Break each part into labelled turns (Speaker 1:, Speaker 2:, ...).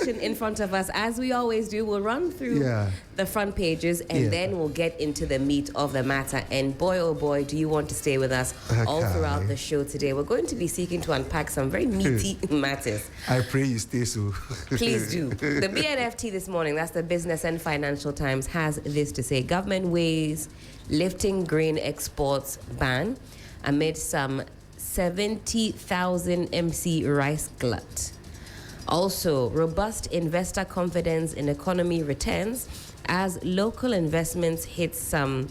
Speaker 1: section in front of us, as we always do. We'll run through the front pages and then we'll get into the meat of the matter. And boy, oh boy, do you want to stay with us all throughout the show today. We're going to be seeking to unpack some very meaty matters.
Speaker 2: I pray you stay so.
Speaker 1: Please do. The BNFT this morning, that's the Business and Financial Times, has this to say. Government weighs lifting grain exports ban amid some 70,000 MC rice glut. Also, robust investor confidence in economy returns as local investments hit some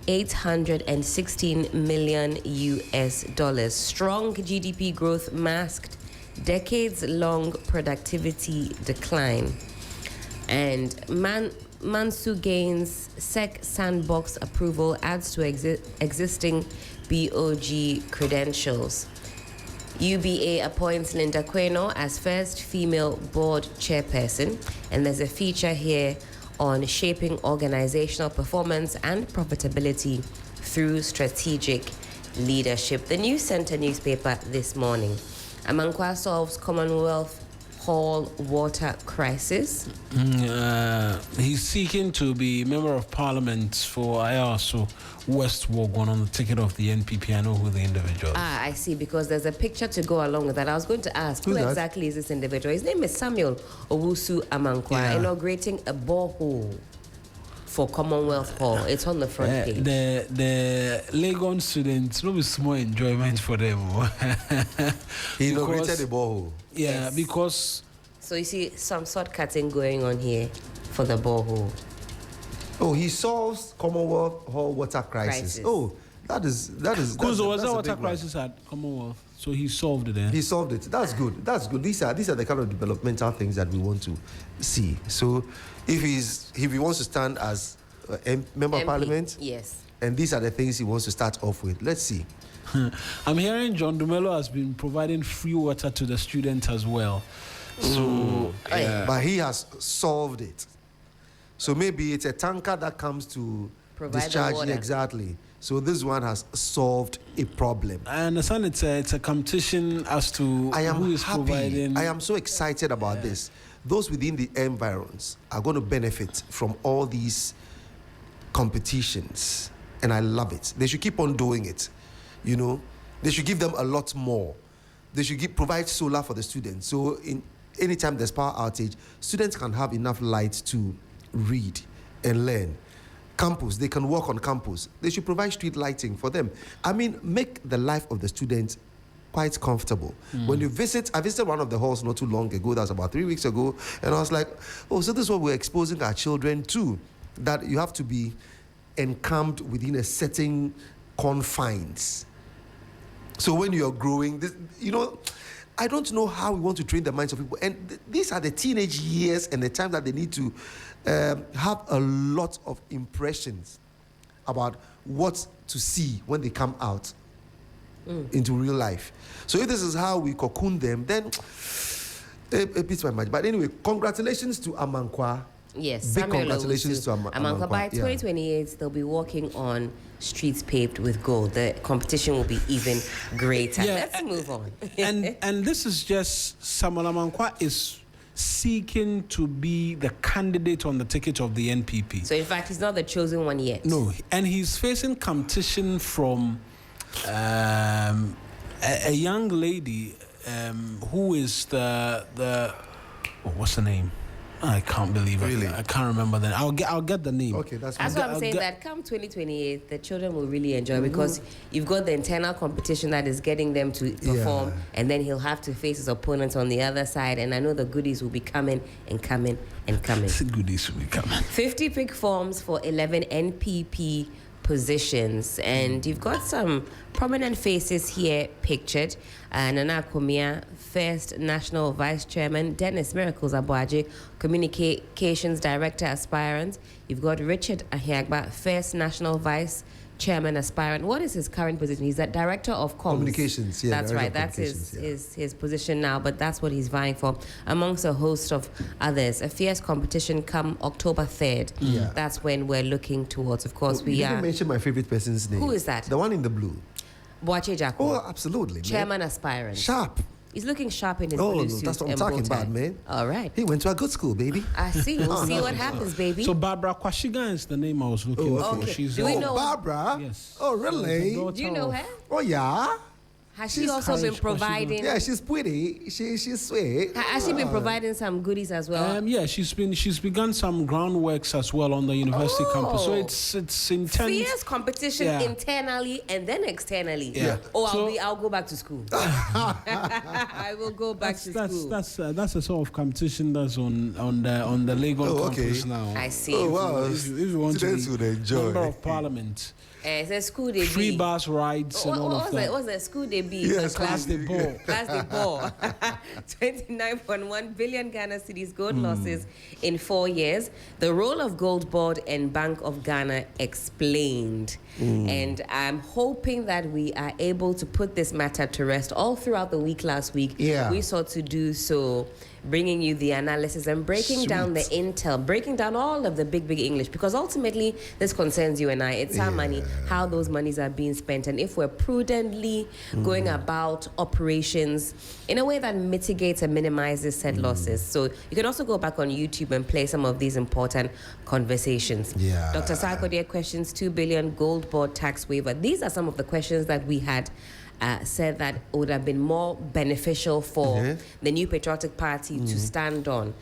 Speaker 1: $816 million US. Strong GDP growth masked decades-long productivity decline. And Mansu gains SEC sandbox approval, adds to existing BOG credentials. UBA appoints Linda Queno as first female board chairperson. And there's a feature here on shaping organizational performance and profitability through strategic leadership. The News Center newspaper this morning. Amankwa solves Commonwealth Hall water crisis.
Speaker 3: He's seeking to be member of parliament for Ayaso West Wogon on the ticket of the NPP. I know who the individual is.
Speaker 1: I see, because there's a picture to go along with that. I was going to ask, who exactly is this individual? His name is Samuel Owusu Amankwa, inaugurating a borehole for Commonwealth Hall. It's on the front page.
Speaker 3: The Legon students, no small enjoyment for them.
Speaker 2: He inaugurated a borehole.
Speaker 3: Yeah, because...
Speaker 1: So you see some sort cutting going on here for the borehole.
Speaker 2: Oh, he solves Commonwealth Hall water crisis. Oh, that is
Speaker 3: because there was a water crisis at Commonwealth, so he solved it.
Speaker 2: He solved it. That's good. That's good. These are the kind of developmental things that we want to see. So, if he wants to stand as a member of parliament,
Speaker 1: yes,
Speaker 2: and these are the things he wants to start off with. Let's see.
Speaker 3: I'm hearing John Dumelo has been providing free water to the students as well. So,
Speaker 2: but he has solved it. So maybe it's a tanker that comes to discharge exactly. So this one has solved a problem.
Speaker 3: I understand it's a competition as to who is providing.
Speaker 2: I am so excited about this. Those within the environs are going to benefit from all these competitions, and I love it. They should keep on doing it. You know, they should give them a lot more. They should provide solar for the students. So anytime there's power outage, students can have enough light to read and learn. Campus, they can work on campus. They should provide street lighting for them. I mean, make the life of the students quite comfortable. When you visit, I visited one of the halls not too long ago, that was about 3 weeks ago, and I was like, oh, so this is what we're exposing our children to, that you have to be encamped within a certain confines. So when you're growing, I don't know how we want to train the minds of people. And these are the teenage years and the time that they need to have a lot of impressions about what to see when they come out into real life. So if this is how we cocoon them, then it beats my mind. But anyway, congratulations to Amankwa.
Speaker 1: Yes,
Speaker 2: big congratulations to
Speaker 1: Amankwa. By 2028, they'll be walking on streets paved with gold. The competition will be even greater. Let's move on.
Speaker 3: and this is just Samuel Amankwa is seeking to be the candidate on the ticket of the NPP.
Speaker 1: So in fact, he's not the chosen one yet.
Speaker 3: No, and he's facing competition from a young lady who is the what's her name? I can't believe it.
Speaker 2: Really?
Speaker 3: I can't remember that. I'll get the name.
Speaker 2: Okay, that's
Speaker 1: why I'm saying that come 2028, the children will really enjoy because you've got the internal competition that is getting them to perform, and then he'll have to face his opponents on the other side. And I know the goodies will be coming and coming and coming.
Speaker 3: The goodies will be coming.
Speaker 1: 50 pick forms for 11 NPP positions, and you've got some prominent faces here pictured. Nana Kumia, first National Vice Chairman, Dennis Miracles Abuaje, Communications Director aspirant. You've got Richard Ahiagba, first National Vice Chairman aspirant. What is his current position? He's the Director of
Speaker 2: Communications. Yeah,
Speaker 1: that's right. That's his position now, but that's what he's vying for, amongst a host of others. A fierce competition come October 3rd.
Speaker 2: Yeah.
Speaker 1: That's when we're looking towards. Of course,
Speaker 2: you didn't mention my favorite person's name.
Speaker 1: Who is that?
Speaker 2: The one in the blue.
Speaker 1: Boache Jaco.
Speaker 2: Oh, absolutely.
Speaker 1: Chairman aspirant.
Speaker 2: Sharp.
Speaker 1: He's looking sharp in his
Speaker 2: Oh,
Speaker 1: blue
Speaker 2: no,
Speaker 1: suit
Speaker 2: that's what I'm
Speaker 1: and
Speaker 2: talking
Speaker 1: bow tie.
Speaker 2: about, man.
Speaker 1: All right.
Speaker 2: He went to a good school, baby.
Speaker 1: I see. We'll see what happens, baby.
Speaker 3: So Barbara Kwashiga is the name I was looking for.
Speaker 1: okay.
Speaker 3: She's
Speaker 1: Do we know-
Speaker 2: Barbara?
Speaker 3: Yes.
Speaker 2: Oh, really?
Speaker 1: Do you know her?
Speaker 2: Oh, yeah.
Speaker 1: Has she
Speaker 2: She's
Speaker 1: also been
Speaker 3: Courage,
Speaker 1: providing?
Speaker 2: Yeah, she's pretty. She's sweet.
Speaker 1: Has she been providing some goodies as well?
Speaker 3: Yeah, she's begun some groundworks as well on the university campus. So it's intense.
Speaker 1: Fierce competition
Speaker 3: Yeah.
Speaker 1: internally and then externally.
Speaker 3: Yeah.
Speaker 1: Oh,
Speaker 3: So-
Speaker 1: I'll go back to school. I will go back to school.
Speaker 3: That's a sort of competition that's on the Lagos campus now.
Speaker 1: I see.
Speaker 2: Oh, wow.
Speaker 3: If you want
Speaker 2: Students
Speaker 3: to
Speaker 2: would
Speaker 3: be
Speaker 2: enjoy.
Speaker 3: member of parliament,
Speaker 1: It's a school they
Speaker 3: free
Speaker 1: be.
Speaker 3: bus rides and all of that.
Speaker 1: What's the school they be?
Speaker 2: Yes,
Speaker 1: class
Speaker 2: school
Speaker 3: the ball.
Speaker 1: Class the ball. 29.1 billion Ghana cedis gold losses in 4 years. The role of Gold Board and Bank of Ghana explained. And I'm hoping that we are able to put this matter to rest all throughout the week last week.
Speaker 2: Yeah.
Speaker 1: We sought to do so, bringing you the analysis and breaking down the intel, breaking down all of the big English, because ultimately this concerns you and I. It's our money, how those monies are being spent, and if we're prudently going about operations in a way that mitigates and minimizes said losses. So you can also go back on YouTube and play some of these important conversations.
Speaker 2: Yeah.
Speaker 1: Dr. Sarkodie questions 2 billion Gold Board tax waiver. These are some of the questions that we had said that would have been more beneficial for the New Patriotic Party to stand on,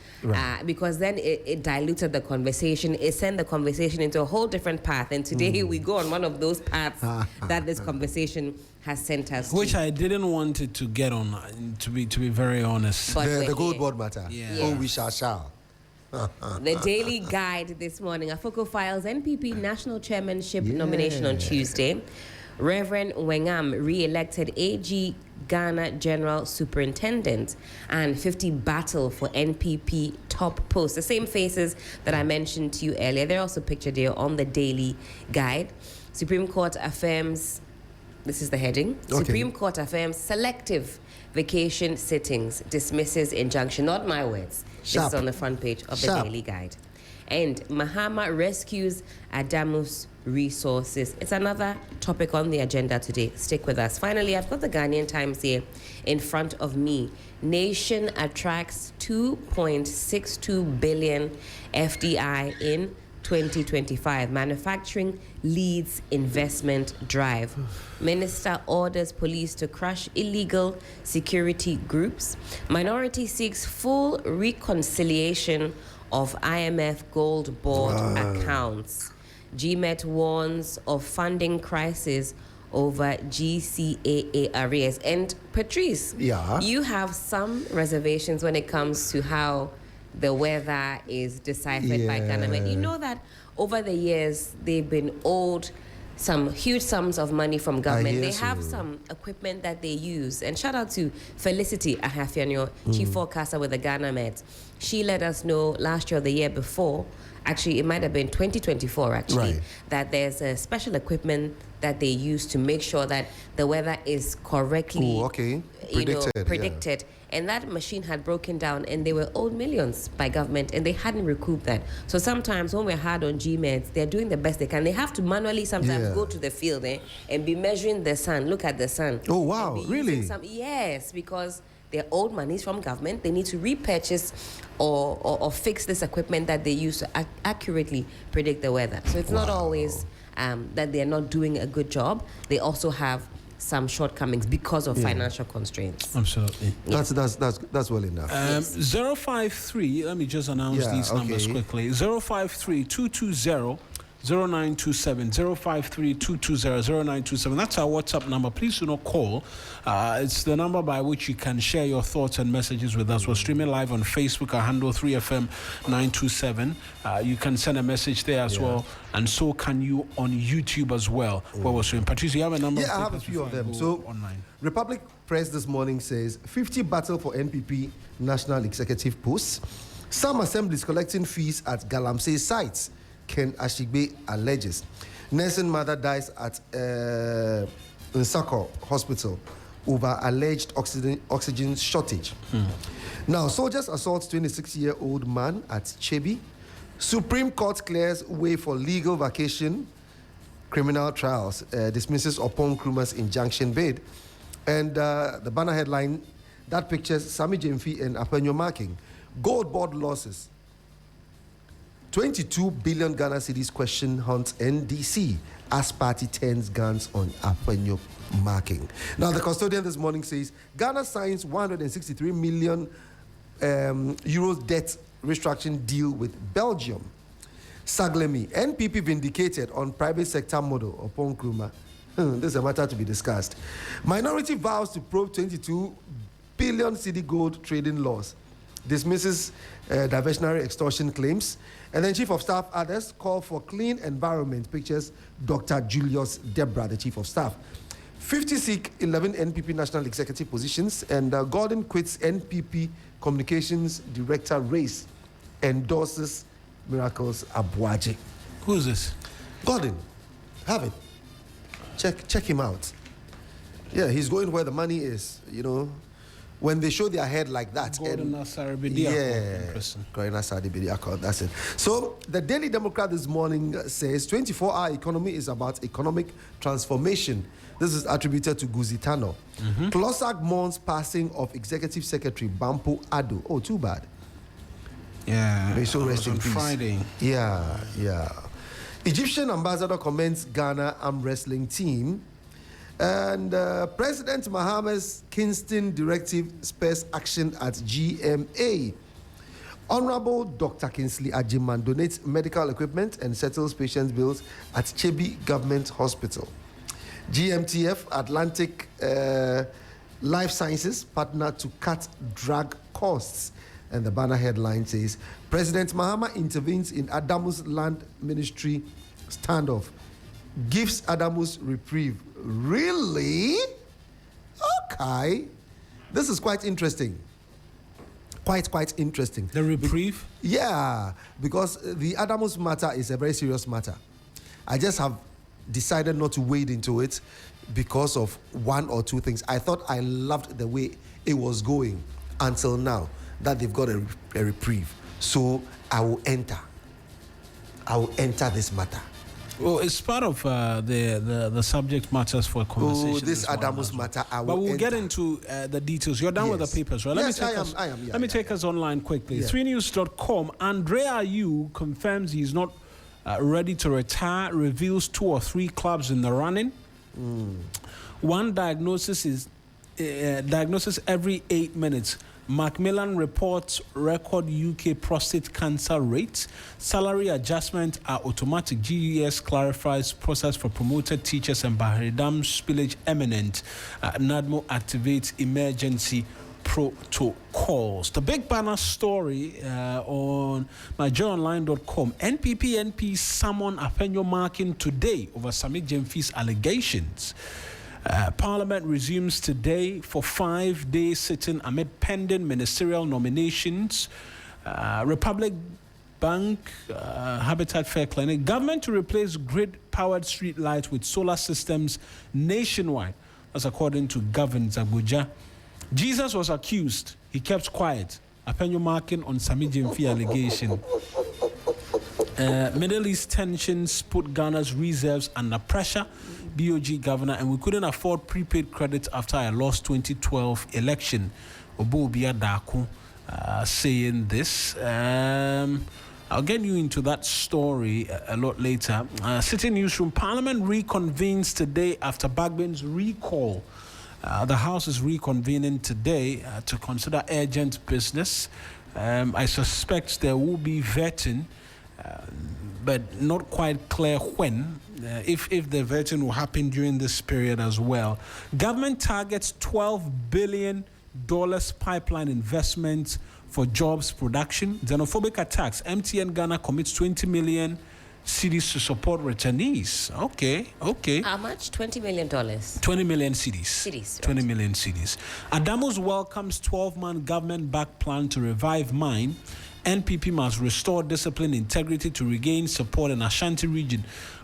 Speaker 1: because then it diluted the conversation. It sent the conversation into a whole different path, and today we go on one of those paths that this conversation has sent us
Speaker 3: Which
Speaker 1: to.
Speaker 3: I didn't want it to get on, to be very honest.
Speaker 1: But we're
Speaker 2: The Gold
Speaker 1: here.
Speaker 2: Board matter.
Speaker 3: Yeah.
Speaker 2: Oh, we shall.
Speaker 1: The Daily Guide this morning. Afoko files NPP national chairmanship nomination on Tuesday. Reverend Wengam re-elected AG Ghana General Superintendent, and 50 battle for NPP top post. The same faces that I mentioned to you earlier. They're also pictured here on the Daily Guide. Supreme Court affirms, this is the heading,
Speaker 2: Okay.
Speaker 1: Supreme Court affirms selective vacation sittings, dismisses injunction. Not my words. This
Speaker 2: Sharp.
Speaker 1: is on the front page of the
Speaker 2: Sharp.
Speaker 1: Daily Guide. And Mahama rescues Adamu's resources. It's another topic on the agenda today. Stick with us. Finally, I've got the Ghanaian Times here in front of me. Nation attracts 2.62 billion FDI in 2025. Manufacturing leads investment drive. Minister orders police to crush illegal security groups. Minority seeks full reconciliation of IMF Gold Board accounts. GMET warns of funding crisis over GCAA arrears. And Patrice, you have some reservations when it comes to how the weather is deciphered by Ghana. You know that over the years they've been owed some huge sums of money from government. They have some equipment that they use. And shout out to Felicity Ahafianyo, chief forecaster with the Ghana Met. She let us know last year or the year before, actually it might have been 2024 actually, that there's a special equipment that they use to make sure that the weather is correctly predicted. And that machine had broken down, and they were owed millions by government, and they hadn't recouped that. So sometimes when we're hard on GMEDs, they're doing the best they can. They have to manually sometimes go to the field and be measuring the sun. Look at the sun.
Speaker 2: Oh, wow. Really?
Speaker 1: Yes, because they're owed monies from government. They need to repurchase or fix this equipment that they use to accurately predict the weather. So it's not always that they're not doing a good job. They also have some shortcomings because of financial constraints.
Speaker 3: Absolutely.
Speaker 2: That's well enough.
Speaker 3: 053, let me just announce these numbers quickly. 053 220 0927 053 220 0927. That's our WhatsApp number. Please do not call. It's the number by which you can share your thoughts and messages with us. We're streaming live on Facebook. Our handle 3fm927. You can send a message there as well, and so can you on YouTube as well. Where we're streaming. Patrice, you have a number?
Speaker 2: Yeah, I have a few of them. So
Speaker 3: online.
Speaker 2: Republic Press this morning says 50 battle for NPP national executive posts. Some assemblies collecting fees at Galamsey sites. Ken Ashigbe alleges. Nursing mother dies at Nsako Hospital over alleged oxygen shortage. Now, soldiers assault 26-year-old man at Chebi. Supreme Court clears way for legal vacation. Criminal trials dismisses upon Nkrumah's injunction bid. And the banner headline, That pictures Sammy Jemfi and Apenyo marking. Gold board losses. 22 billion Ghana cedis question hunts NDC as party turns guns on Apenyo marking. Now, the custodian this morning says Ghana signs 163 million euros debt restructuring deal with Belgium. Saglemi, NPP vindicated on private sector model upon Kruma. This is a matter to be discussed. Minority vows to probe 22 billion cedi gold trading laws. Dismisses diversionary extortion claims. And then Chief of Staff others call for clean environment. Pictures Dr. Julius Debra, the Chief of Staff. 50 seek 11 NPP national executive positions. And Gordon quits NPP communications director race. Endorses Miracles Abuaje.
Speaker 3: Who's this?
Speaker 2: Gordon. Have it. Check him out. Yeah, he's going where the money is, you know. When they show their head like that.
Speaker 3: Gordon
Speaker 2: Gordon that's it. So, the Daily Democrat this morning says 24-hour economy is about economic transformation. This is attributed to Guzitano. Closak mourns passing of Executive Secretary Bampo Ado. Oh, too bad.
Speaker 3: Yeah.
Speaker 2: May so rest in peace.
Speaker 3: Friday.
Speaker 2: Yeah. Egyptian ambassador commends Ghana arm wrestling team. And President Mahama's Kingston directive spurs action at GMA. Honorable Dr. Kingsley Ajiman donates medical equipment and settles patients' bills at Chebi Government Hospital. GMTF, Atlantic Life Sciences, partner to cut drug costs. And the banner headline says, President Mahama intervenes in Adamu's land ministry standoff. Gives Adamu's reprieve. Really? Okay. This is quite interesting. Quite interesting.
Speaker 3: The reprieve?
Speaker 2: Yeah, because the Adamus matter is a very serious matter. I just have decided not to wade into it because of one or two things. I thought I loved the way it was going until now that they've got a reprieve. So I will enter this matter.
Speaker 3: Well, it's part of the subject matters for conversation.
Speaker 2: Oh, this Adamus matter,
Speaker 3: but we'll get into the details. You're done with the papers, right?
Speaker 2: Yes, I am.
Speaker 3: Let me take us online quickly. 3news.com. Andre Ayew confirms he's not ready to retire, reveals 2 or 3 clubs in the running. One diagnosis every 8 minutes. Macmillan reports record UK prostate cancer rates. Salary adjustment are automatic. GES clarifies process for promoted teachers and Bahari Dam spillage imminent. NADMO activates emergency protocols. The big banner story on NigeriaOnline.com. NPP MP summon Apenyo marking today over Sammy Jemfi's allegations. Parliament resumes today for 5-day sitting amid pending ministerial nominations. Republic Bank, Habitat Fair Clinic. Government to replace grid-powered street lights with solar systems nationwide. That's according to Governor Abuja. Jesus was accused. He kept quiet. Apenyo marking on Sammy Jemfi allegation. Middle East tensions put Ghana's reserves under pressure. BOG governor, and we couldn't afford prepaid credit after I lost 2012 election. Obobia Daku saying this. I'll get you into that story a lot later. City Newsroom. Parliament reconvenes today after Bagbin's recall. The House is reconvening today to consider urgent business. I suspect there will be vetting, but not quite clear when. If the vetting will happen during this period as well. Government targets $12 billion pipeline investment for jobs production. Xenophobic attacks. MTN Ghana commits 20 million cedis to support returnees. Okay.
Speaker 1: How much? $20 million.
Speaker 3: 20 million cedis.
Speaker 1: Right.
Speaker 3: 20 million cedis. Adamus welcomes 12-month government-backed plan to revive mine. NPP must restore discipline integrity to regain support in Ashanti region.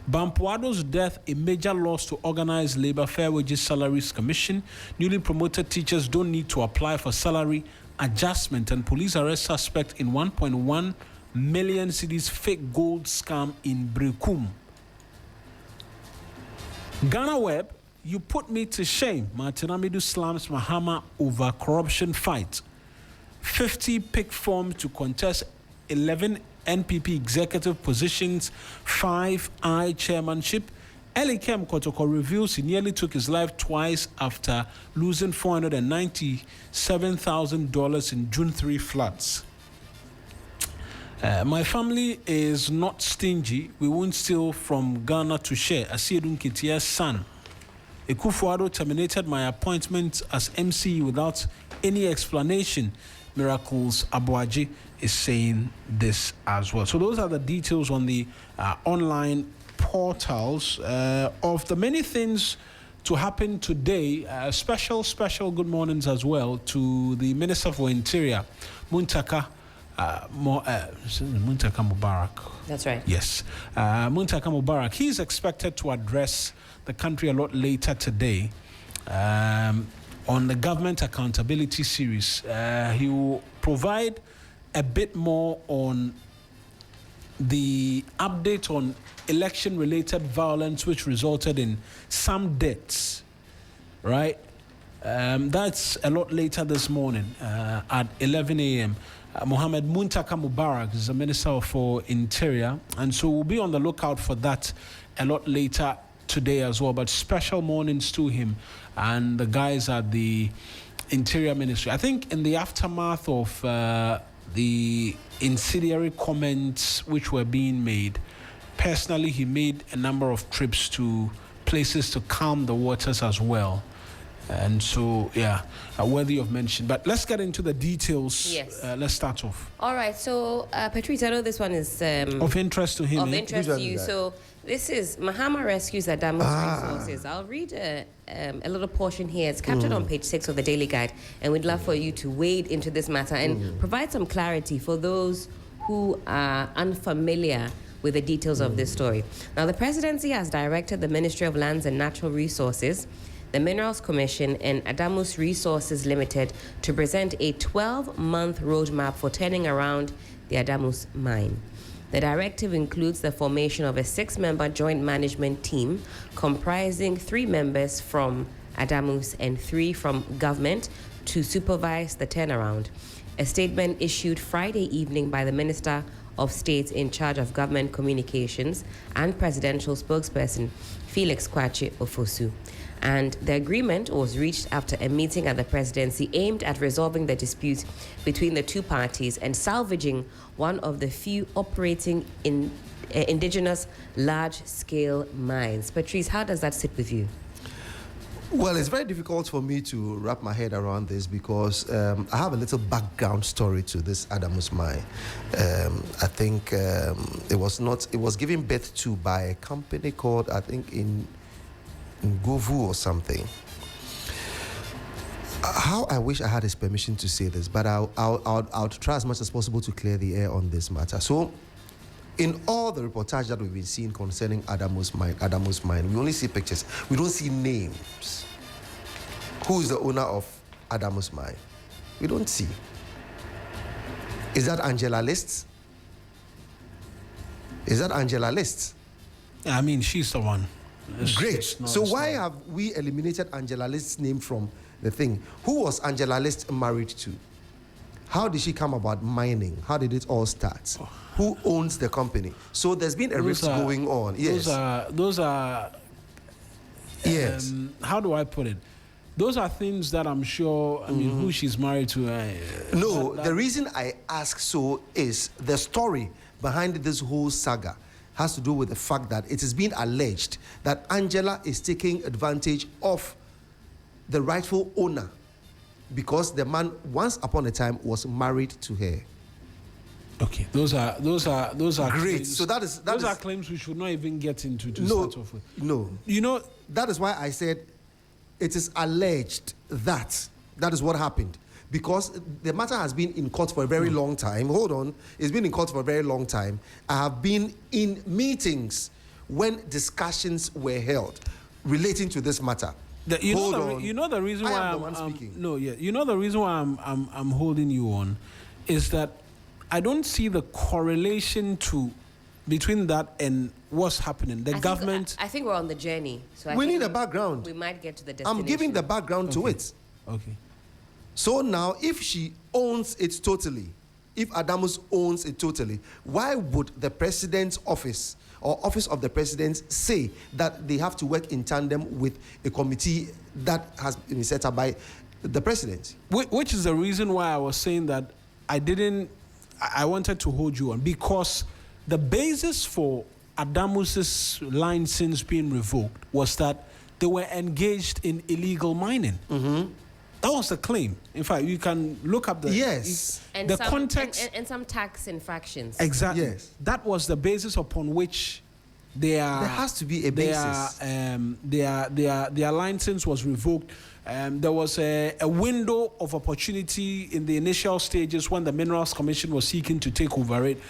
Speaker 3: Bampuado's death, a major loss to organized labor. Fair Wages Salaries Commission. Newly promoted teachers don't need to apply for salary adjustment. And police arrest suspect in 1.1 million cedis fake gold scam in Brekum. Ghana Web you put me to shame. Martin Amidu slams Mahama over corruption fight. 50 pick forms to contest 11 NPP executive positions, 5 I chairmanship. Elikem Kotoko reveals he nearly took his life twice after losing $497,000 in June 3 floods. My family is not stingy. We won't steal from Ghana to share. Asiedun Kitia's son. Ekufuado terminated my appointment as MC without any explanation. Miracles Abuaji is saying this as well. So those are the details on the online portals of the many things to happen today. Special good mornings as well to the Minister for Interior, Muntaka Mubarak.
Speaker 1: That's right.
Speaker 3: Yes. Muntaka Mubarak. He's expected to address the country a lot later today on the government accountability series. He will provide a bit more on the update on election-related violence which resulted in some deaths, right? That's a lot later this morning at 11 a.m. Mohammed Muntaka Mubarak is the Minister for Interior, and so we'll be on the lookout for that a lot later today as well. But special mornings to him and the guys at the Interior Ministry. I think in the aftermath of the incendiary comments which were being made, personally he made a number of trips to places to calm the waters as well. And so, worthy of mention. But let's get into the details.
Speaker 1: Yes.
Speaker 3: Let's start off.
Speaker 1: All right. So, Patrice, I know this one is
Speaker 3: of interest to him.
Speaker 1: Of interest to you. So, this is Mahama rescues Adamu's resources. I'll read a little portion here. It's captured on page 6 of the Daily Guide, and we'd love for you to wade into this matter and provide some clarity for those who are unfamiliar with the details of this story. Now, the presidency has directed the Ministry of Lands and Natural Resources, the Minerals Commission, and Adamus Resources Limited to present a 12-month roadmap for turning around the Adamus mine. The directive includes the formation of a 6-member joint management team comprising 3 members from Adamus and 3 from government to supervise the turnaround. A statement issued Friday evening by the Minister of State in charge of government communications and presidential spokesperson Felix Kwache Ofosu. And the agreement was reached after a meeting at the presidency aimed at resolving the dispute between the two parties and salvaging one of the few operating in indigenous large-scale mines. Patrice, how does that sit with you?
Speaker 2: Well, it's very difficult for me to wrap my head around this because I have a little background story to this Adamus mine. I think it was given birth to by a company called, I think, in Govu or something. How I wish I had his permission to say this, but I'll try as much as possible to clear the air on this matter. So, in all the reportage that we've been seeing concerning Adamus mine, we only see pictures. We don't see names. Who is the owner of Adamus mine? We don't see. Is that Angela List? Is that Angela List?
Speaker 3: I mean, she's the one.
Speaker 2: Great. So why have we eliminated Angela List's name from the thing? Who was Angela List married to? How did she come about mining? How did it all start? Who owns the company? So there's been a rift going on. Yes.
Speaker 3: Those are
Speaker 2: yes.
Speaker 3: How do I put it? Those are things that I'm sure, I mean, who she's married to.
Speaker 2: No, the reason I ask so is the story behind this whole saga has to do with the fact that it is being alleged that Angela is taking advantage of the rightful owner because the man once upon a time was married to her.
Speaker 3: Okay, those are
Speaker 2: great.
Speaker 3: Claims.
Speaker 2: So those
Speaker 3: are claims we should not even get into to start off with.
Speaker 2: No,
Speaker 3: you know
Speaker 2: that is why I said it is alleged that is what happened. Because the matter has been in court for a very long time. Hold on. It's been in court for a very long time. I have been in meetings when discussions were held relating to this matter.
Speaker 3: You know the reason why I'm holding you on is that I don't see the correlation to between that and what's happening, the government...
Speaker 1: I think we're on the journey. So
Speaker 2: we need a background.
Speaker 1: We might get to the destination.
Speaker 2: I'm giving the background to it.
Speaker 3: Okay.
Speaker 2: So now, if she owns it totally, if Adamus owns it totally, why would the president's office or office of the president say that they have to work in tandem with a committee that has been set up by the president?
Speaker 3: Which is the reason why I was saying that I wanted to hold you on, because the basis for Adamus's license being revoked was that they were engaged in illegal mining. That was the claim. In fact, you can look up the context
Speaker 1: and some tax infractions.
Speaker 3: Exactly.
Speaker 2: Yes.
Speaker 3: That was the basis upon which there
Speaker 2: has to be a basis.
Speaker 3: Their license was revoked. There was a window of opportunity in the initial stages when the Minerals Commission was seeking to take over it,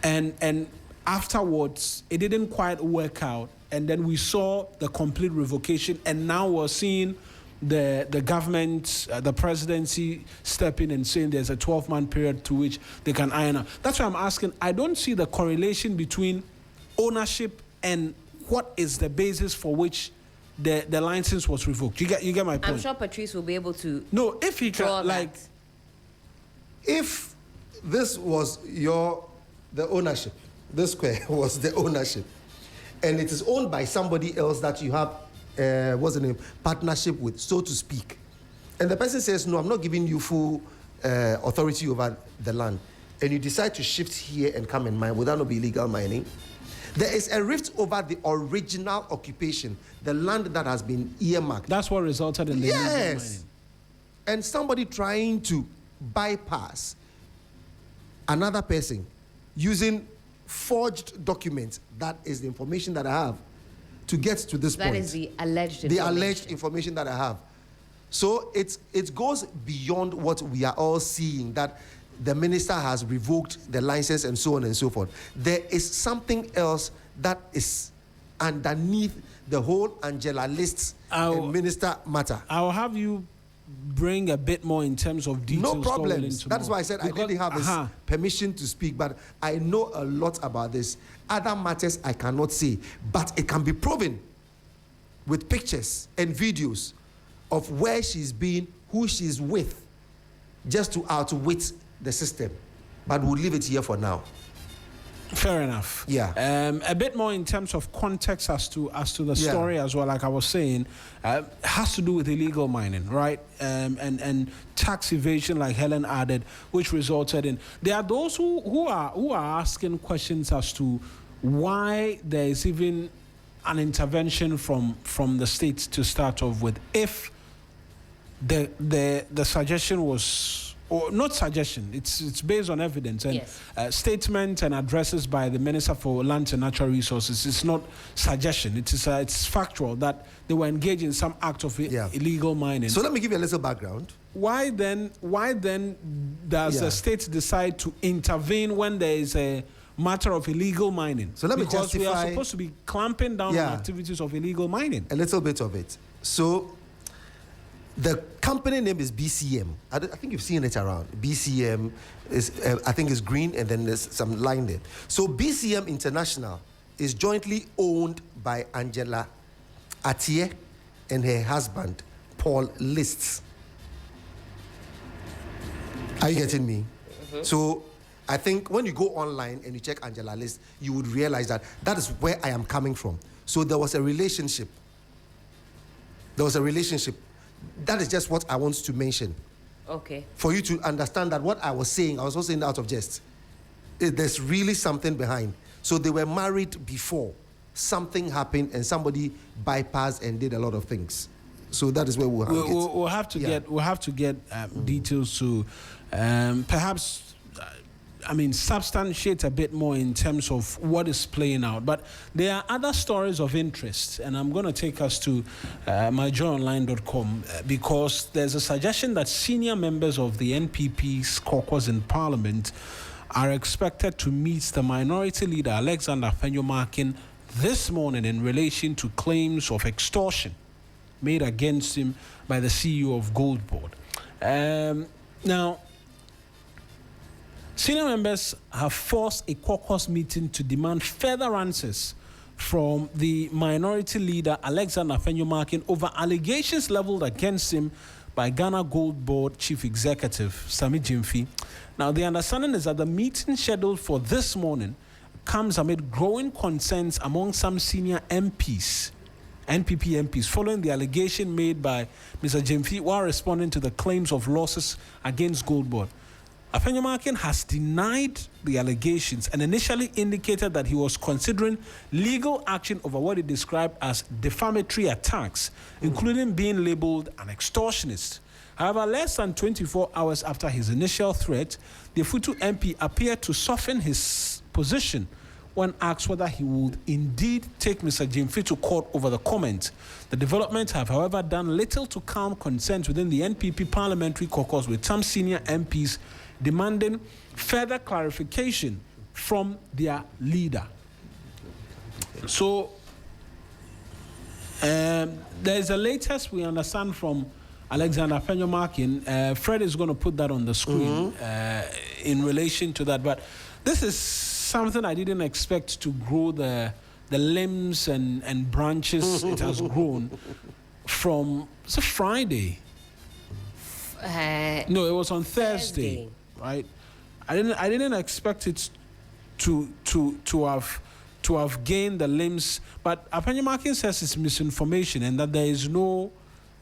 Speaker 3: and afterwards it didn't quite work out. And then we saw the complete revocation, and now we're seeing the government, the presidency step in and saying there's a 12-month period to which they can iron out. That's why I'm asking. I don't see the correlation between ownership and what is the basis for which the license was revoked. You get my point?
Speaker 1: I'm sure Patrice will be able to.
Speaker 3: No, if he can,
Speaker 2: if this was the ownership, this square was the ownership, and it is owned by somebody else that you have what's the name, partnership with, so to speak, and the person says, no, I'm not giving you full authority over the land, and you decide to shift here and come and mine, would that not be illegal mining? There is a rift over the original occupation, the land that has been earmarked.
Speaker 3: That's what resulted in the illegal mining.
Speaker 2: And somebody trying to bypass another person using forged documents. That is the information that I have to get to this point.
Speaker 1: That is the alleged information.
Speaker 2: The alleged information that I have. So it goes beyond what we are all seeing, that the minister has revoked the license and so on and so forth. There is something else that is underneath the whole Angela List and minister matter. I'll
Speaker 3: have you bring a bit more in terms of details.
Speaker 2: No problems. That's why I said I didn't have his permission to speak, but I know a lot about this. Other matters I cannot say, but it can be proven with pictures and videos of where she's been, who she's with, just to outwit the system. But we'll leave it here for now.
Speaker 3: Fair enough.
Speaker 2: Yeah.
Speaker 3: A bit more in terms of context as to the story as well. Like I was saying, has to do with illegal mining, right? And tax evasion, like Helen added, which resulted in. There are those who are asking questions as to why there is even an intervention from the state to start off with. If the suggestion was. Or not suggestion, it's based on evidence and statements and addresses by the Minister for Lands and Natural Resources. It's not suggestion, it's factual that they were engaged in some act of illegal mining.
Speaker 2: So let me give you a little background.
Speaker 3: Why then does the state decide to intervene when there is a matter of illegal mining?
Speaker 2: So let me
Speaker 3: because
Speaker 2: justify,
Speaker 3: we are supposed to be clamping down on activities of illegal mining.
Speaker 2: A little bit of it. So the company name is BCM. I think you've seen it around. BCM is, I think, is green, and then there's some line there. So BCM International is jointly owned by Angela Atiye and her husband, Paul Lists. Are you getting me? Mm-hmm. So I think when you go online and you check Angela List, you would realize that is where I am coming from. So there was a relationship. That is just what I want to mention.
Speaker 1: Okay.
Speaker 2: For you to understand that what I was saying, I was also saying out of jest. There's really something behind. So they were married before. Something happened and somebody bypassed and did a lot of things. So that is where we'll have to get
Speaker 3: details to perhaps substantiate a bit more in terms of what is playing out. But there are other stories of interest, and I'm going to take us to myjoyonline.com because there's a suggestion that senior members of the NPP's caucus in Parliament are expected to meet the minority leader, Alexander Fenyo-Markin, this morning in relation to claims of extortion made against him by the CEO of Gold Board. Now, Senior members have forced a caucus meeting to demand further answers from the minority leader Alexander Afenyo-Markin over allegations leveled against him by Ghana Gold Board Chief Executive Sammy Gyamfi. Now, the understanding is that the meeting scheduled for this morning comes amid growing concerns among some senior MPs, NPP MPs, following the allegation made by Mr. Gyamfi while responding to the claims of losses against Gold Board. Afenyo-Markin has denied the allegations and initially indicated that he was considering legal action over what he described as defamatory attacks, including being labeled an extortionist. However, less than 24 hours after his initial threat, the Futu MP appeared to soften his position when asked whether he would indeed take Mr. Gyamfi to court over the comment. The developments have, however, done little to calm concerns within the NPP parliamentary caucus, with some senior MPs demanding further clarification from their leader. So, there is the latest we understand from Alexander Afenyo-Markin. Fred is going to put that on the screen in relation to that. But this is something I didn't expect to grow the limbs and branches it has grown from. It's a Friday. No, it was on Thursday, right? I didn't expect it to have gained the limbs. But Afenyo-Markin says it's misinformation and that there is no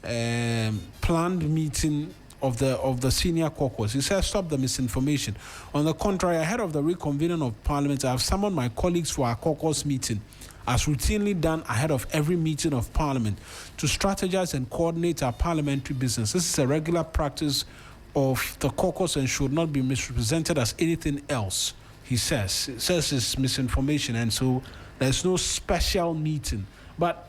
Speaker 3: planned meeting of the senior caucus. He says stop the misinformation. On the contrary, ahead of the reconvening of Parliament, I have summoned my colleagues for our caucus meeting, as routinely done ahead of every meeting of Parliament, to strategize and coordinate our parliamentary business. This is a regular practice of the caucus and should not be misrepresented as anything else, he says. It says it's misinformation, and so there's no special meeting. But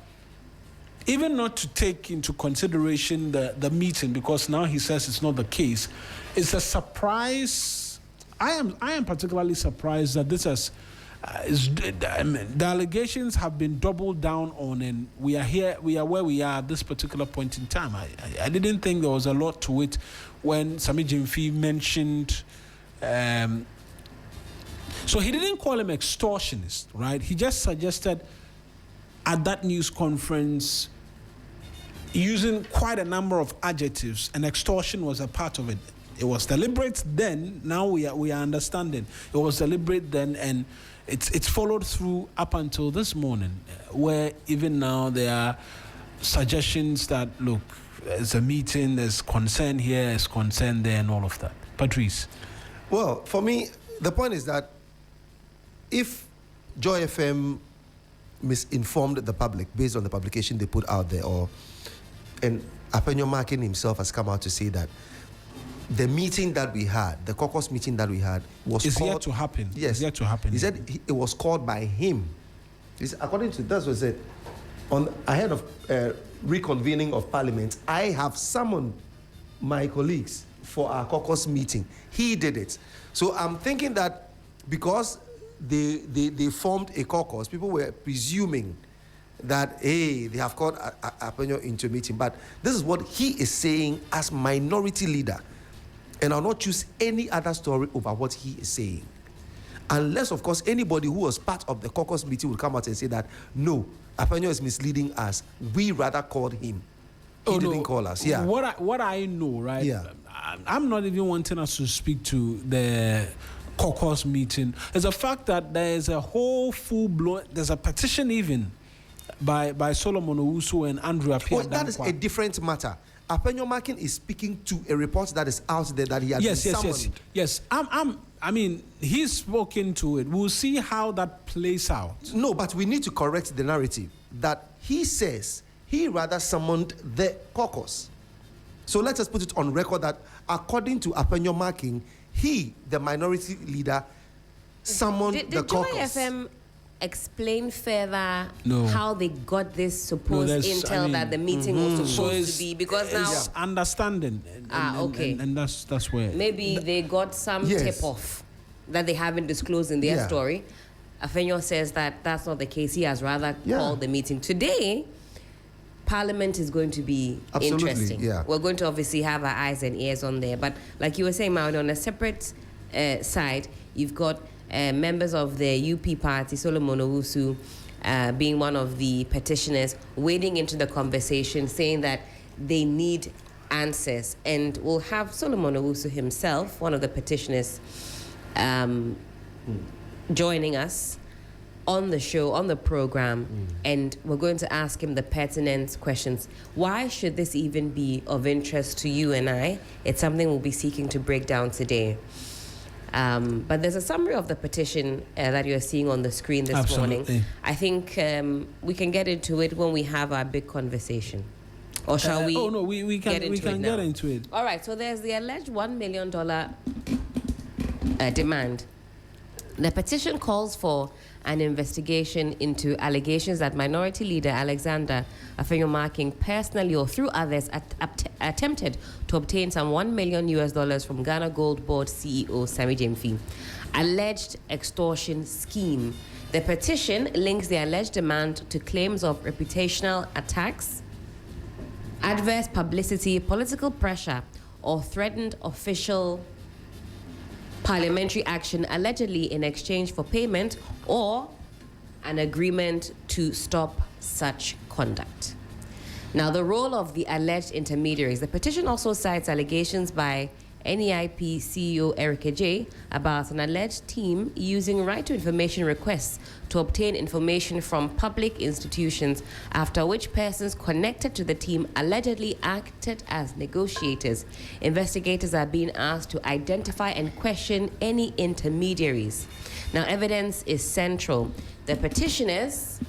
Speaker 3: even not to take into consideration the meeting, because now he says it's not the case, it's a surprise. I am particularly surprised that this has the allegations have been doubled down on, and we are where we are at this particular point in time. I didn't think there was a lot to it when Sammy Gyamfi mentioned. So he didn't call him extortionist, right? He just suggested at that news conference, using quite a number of adjectives, and extortion was a part of it. It was deliberate then. Now we are understanding. It was deliberate then, and it's followed through up until this morning, where even now there are suggestions that, look, there's a meeting, there's concern here, there's concern there, and all of that. Patrice.
Speaker 2: Well, for me, the point is that if Joy FM misinformed the public based on the publication they put out there, and Afenyo-Markin himself has come out to say that the meeting that we had, the caucus meeting that we had, was
Speaker 3: yet to happen.
Speaker 2: Yes,
Speaker 3: it's yet to happen.
Speaker 2: He said it was called by him. According to that's what he said. Ahead of reconvening of Parliament, I have summoned my colleagues for our caucus meeting. He did it. So I'm thinking that because they formed a caucus, people were presuming that, hey, they have called Afenyo into a meeting. But this is what he is saying as minority leader. And I'll not choose any other story over what he is saying. Unless, of course, anybody who was part of the caucus meeting will come out and say that, no, Afenyo is misleading us. We rather called him. He didn't call us. Yeah.
Speaker 3: What I know, right?
Speaker 2: Yeah.
Speaker 3: I'm not even wanting us to speak to the caucus meeting. It's a fact that there is a whole full-blown, there's a petition even by Solomon Owusu and Andrew Appiah.
Speaker 2: Well, that is a different matter. Afenyo-Markin is speaking to a report that is out there that he has been summoned.
Speaker 3: Yes. I mean, he's spoken to it. We'll see how that plays out.
Speaker 2: No, but we need to correct the narrative that he says he rather summoned the caucus. So let us put it on record that according to Afenyo-Markin, he, the minority leader, summoned the caucus.
Speaker 1: Did Joy FM explain further how they got this supposed intel that the meeting was supposed to be? Because now
Speaker 3: understanding.
Speaker 1: Okay.
Speaker 3: And that's where
Speaker 1: maybe they got some tip off that they haven't disclosed in their story. Afenyo says that that's not the case. He has rather called the meeting today. Parliament is going to be interesting.
Speaker 2: Yeah.
Speaker 1: We're going to obviously have our eyes and ears on there. But like you were saying, Maud, on a separate side, you've got members of the UP party, Solomon Owusu, being one of the petitioners, wading into the conversation, saying that they need answers. And we'll have Solomon Owusu himself, one of the petitioners, joining us on the show, on the program, and we're going to ask him the pertinent questions. Why should this even be of interest to you and I? It's something we'll be seeking to break down today. But there's a summary of the petition that you're seeing on the screen this morning. I think we can get into it when we have our big conversation. Or shall we?
Speaker 3: Oh, no, we can get into it.
Speaker 1: All right, so there's the alleged $1 million demand. The petition calls for an investigation into allegations that Minority Leader Alexander Afenyo-Markin personally or through others attempted to obtain some $1 million from Ghana Gold Board CEO Sammy Gyamfi. Alleged extortion scheme. The petition links the alleged demand to claims of reputational attacks, adverse publicity, political pressure, or threatened official parliamentary action allegedly in exchange for payment or an agreement to stop such conduct. Now, the role of the alleged intermediaries. The petition also cites allegations by NEIP CEO Eric J about an alleged team using right to information requests to obtain information from public institutions, after which persons connected to the team allegedly acted as negotiators. Investigators are being asked to identify and question any intermediaries. Now, evidence is central. The petitioners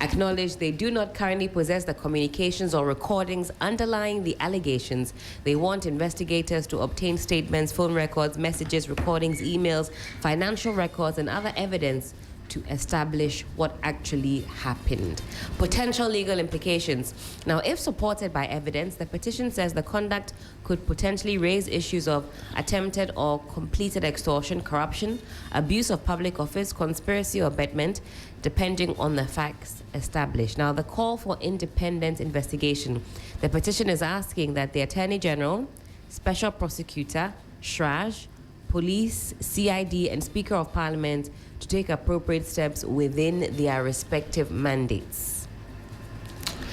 Speaker 1: acknowledge they do not currently possess the communications or recordings underlying the allegations. They want investigators to obtain statements, phone records, messages, recordings, emails, financial records, and other evidence to establish what actually happened. Potential legal implications. Now, if supported by evidence, the petition says the conduct could potentially raise issues of attempted or completed extortion, corruption, abuse of public office, conspiracy, or abetment, depending on the facts established. Now, the call for independent investigation. The petition is asking that the Attorney General, Special Prosecutor, SHRAJ, Police, CID, and Speaker of Parliament to take appropriate steps within their respective mandates.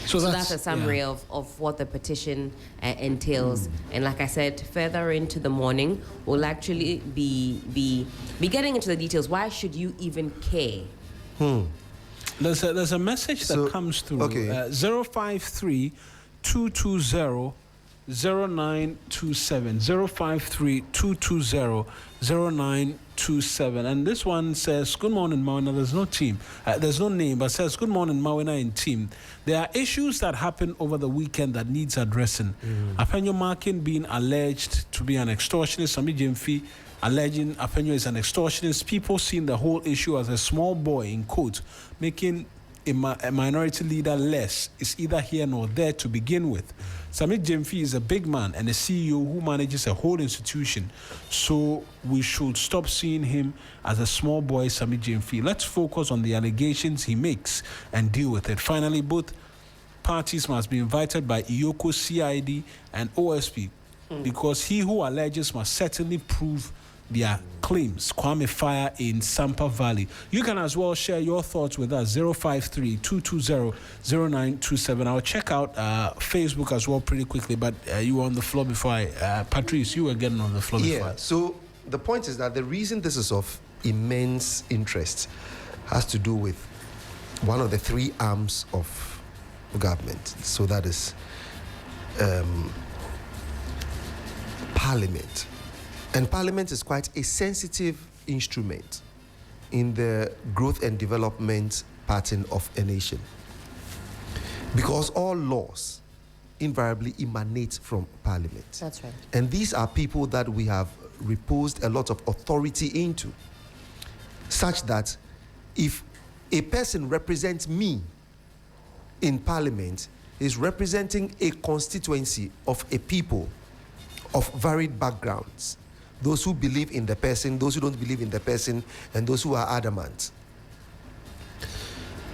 Speaker 1: So that's a summary of what the petition entails. And like I said, further into the morning, we'll actually be getting into the details. Why should you even care?
Speaker 3: There's a message that comes through. Okay. 053 220 0927 053 220 0927, and this one says, good morning, Mawina. There's no team, there's no name, but says, good morning, Mawina and team. There are issues that happened over the weekend that needs addressing. Afenyo-Markin being alleged to be an extortionist, Sammy Gyamfi alleging Afenyo is an extortionist, people seeing the whole issue as a small boy, in quotes, making a minority leader less is either here nor there to begin with. Sammy Gyamfi is a big man and a CEO who manages a whole institution, so we should stop seeing him as a small boy, Sammy Gyamfi. Let's focus on the allegations he makes and deal with it. Finally, both parties must be invited by Iyoko, CID, and OSP, because he who alleges must certainly prove their claims. Kwame Fire in Sampa Valley. You can as well share your thoughts with us, 053 220 0927. I'll check out Facebook as well pretty quickly, but you were on the floor before Patrice, you were getting on the floor before.
Speaker 2: Yeah, so the point is that the reason this is of immense interest has to do with one of the three arms of government. So that is Parliament. And Parliament is quite a sensitive instrument in the growth and development pattern of a nation, because all laws invariably emanate from Parliament.
Speaker 1: That's right.
Speaker 2: And these are people that we have reposed a lot of authority into, such that if a person represents me in Parliament, is representing a constituency of a people of varied backgrounds. Those who believe in the person, those who don't believe in the person, and those who are adamant.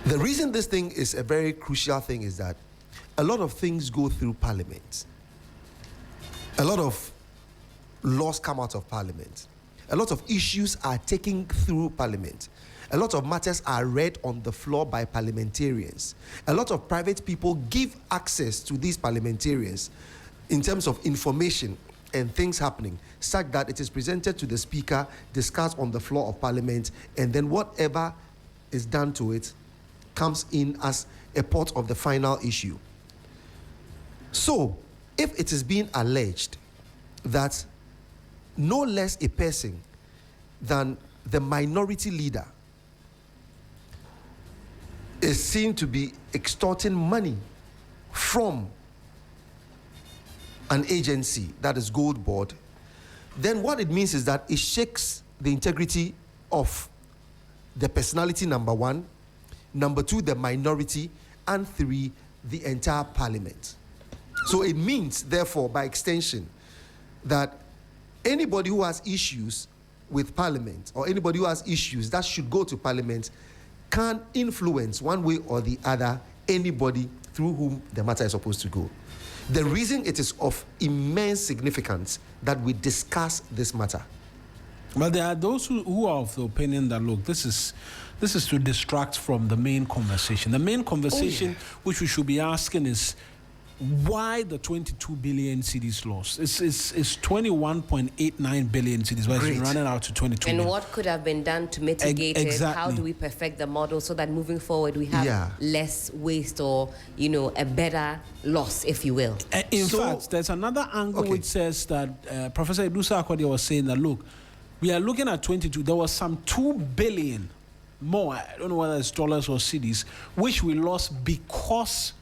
Speaker 2: The reason this thing is a very crucial thing is that a lot of things go through Parliament. A lot of laws come out of Parliament. A lot of issues are taken through Parliament. A lot of matters are read on the floor by parliamentarians. A lot of private people give access to these parliamentarians in terms of information and things happening, such that it is presented to the Speaker, discussed on the floor of Parliament, and then whatever is done to it comes in as a part of the final issue. So, if it is being alleged that no less a person than the minority leader is seen to be extorting money from an agency, that is Gold Board, then what it means is that it shakes the integrity of the personality, number one, number two, the minority, and three, the entire Parliament. So it means, therefore, by extension, that anybody who has issues with Parliament, or anybody who has issues that should go to Parliament, can influence one way or the other anybody through whom the matter is supposed to go. The reason it is of immense significance that we discuss this matter.
Speaker 3: But there are those who are of the opinion that, look, this is to distract from the main conversation. The main conversation which we should be asking is why the 22 billion cedis lost. It's 21.89 billion cedis, but it's been running out to 22
Speaker 1: and
Speaker 3: billion.
Speaker 1: what could have been done to mitigate it? How do we perfect the model so that moving forward we have less waste, or a better loss, if you will?
Speaker 3: In fact, there's another angle which says that Professor Idusa Akodia was saying that, look, we are looking at 22. There was some 2 billion more, I don't know whether it's dollars or cedis, which we lost because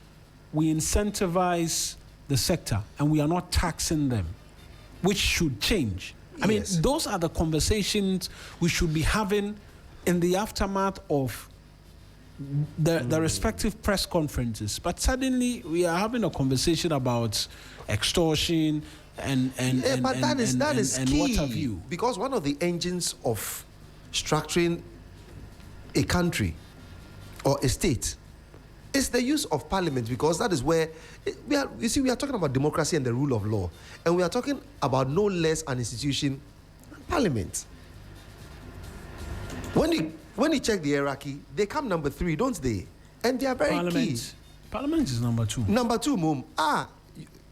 Speaker 3: we incentivize the sector and we are not taxing them, which should change. I mean, those are the conversations we should be having in the aftermath of the respective press conferences. But suddenly we are having a conversation about extortion and
Speaker 2: that is key,
Speaker 3: what have you.
Speaker 2: Because one of the engines of structuring a country or a state is the use of Parliament, because that is where we are talking about democracy and the rule of law, and we are talking about no less an institution than Parliament. When you check the hierarchy, they come number 3, don't they? And they are very key.
Speaker 3: Parliament is number 2.
Speaker 2: Number 2, Mum.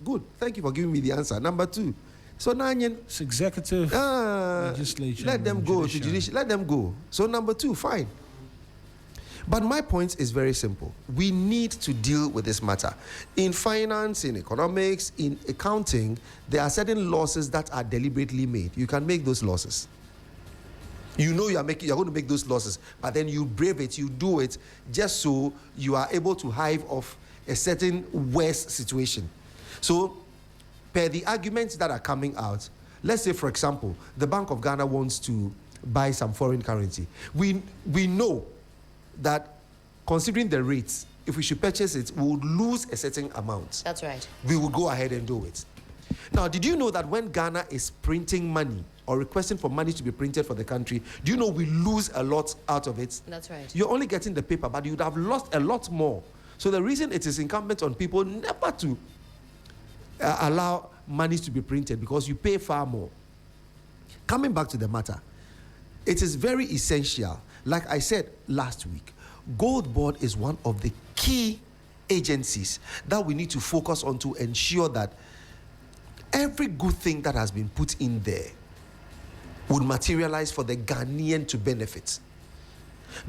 Speaker 2: Good. Thank you for giving me the answer. Number 2. So Nanyan,
Speaker 3: it's executive, legislature.
Speaker 2: Let them go to judicial. Let them go. So number 2, fine. But my point is very simple. We need to deal with this matter. In finance, in economics, in accounting, there are certain losses that are deliberately made. You can make those losses. You know you're going to make those losses, but then you brave it, you do it, just so you are able to hive off a certain worse situation. So, per the arguments that are coming out, let's say, for example, the Bank of Ghana wants to buy some foreign currency. We know that considering the rates, if we should purchase it, we would lose a certain amount.
Speaker 1: That's right.
Speaker 2: We would go ahead and do it. Now, did you know that when Ghana is printing money or requesting for money to be printed for the country, do you know we lose a lot out of it?
Speaker 1: That's right.
Speaker 2: You're only getting the paper, but you'd have lost a lot more. So the reason it is incumbent on people never to allow money to be printed, because you pay far more. Coming back to the matter, it is very essential. Like I said last week, Gold Board is one of the key agencies that we need to focus on to ensure that every good thing that has been put in there would materialize for the Ghanaian to benefit.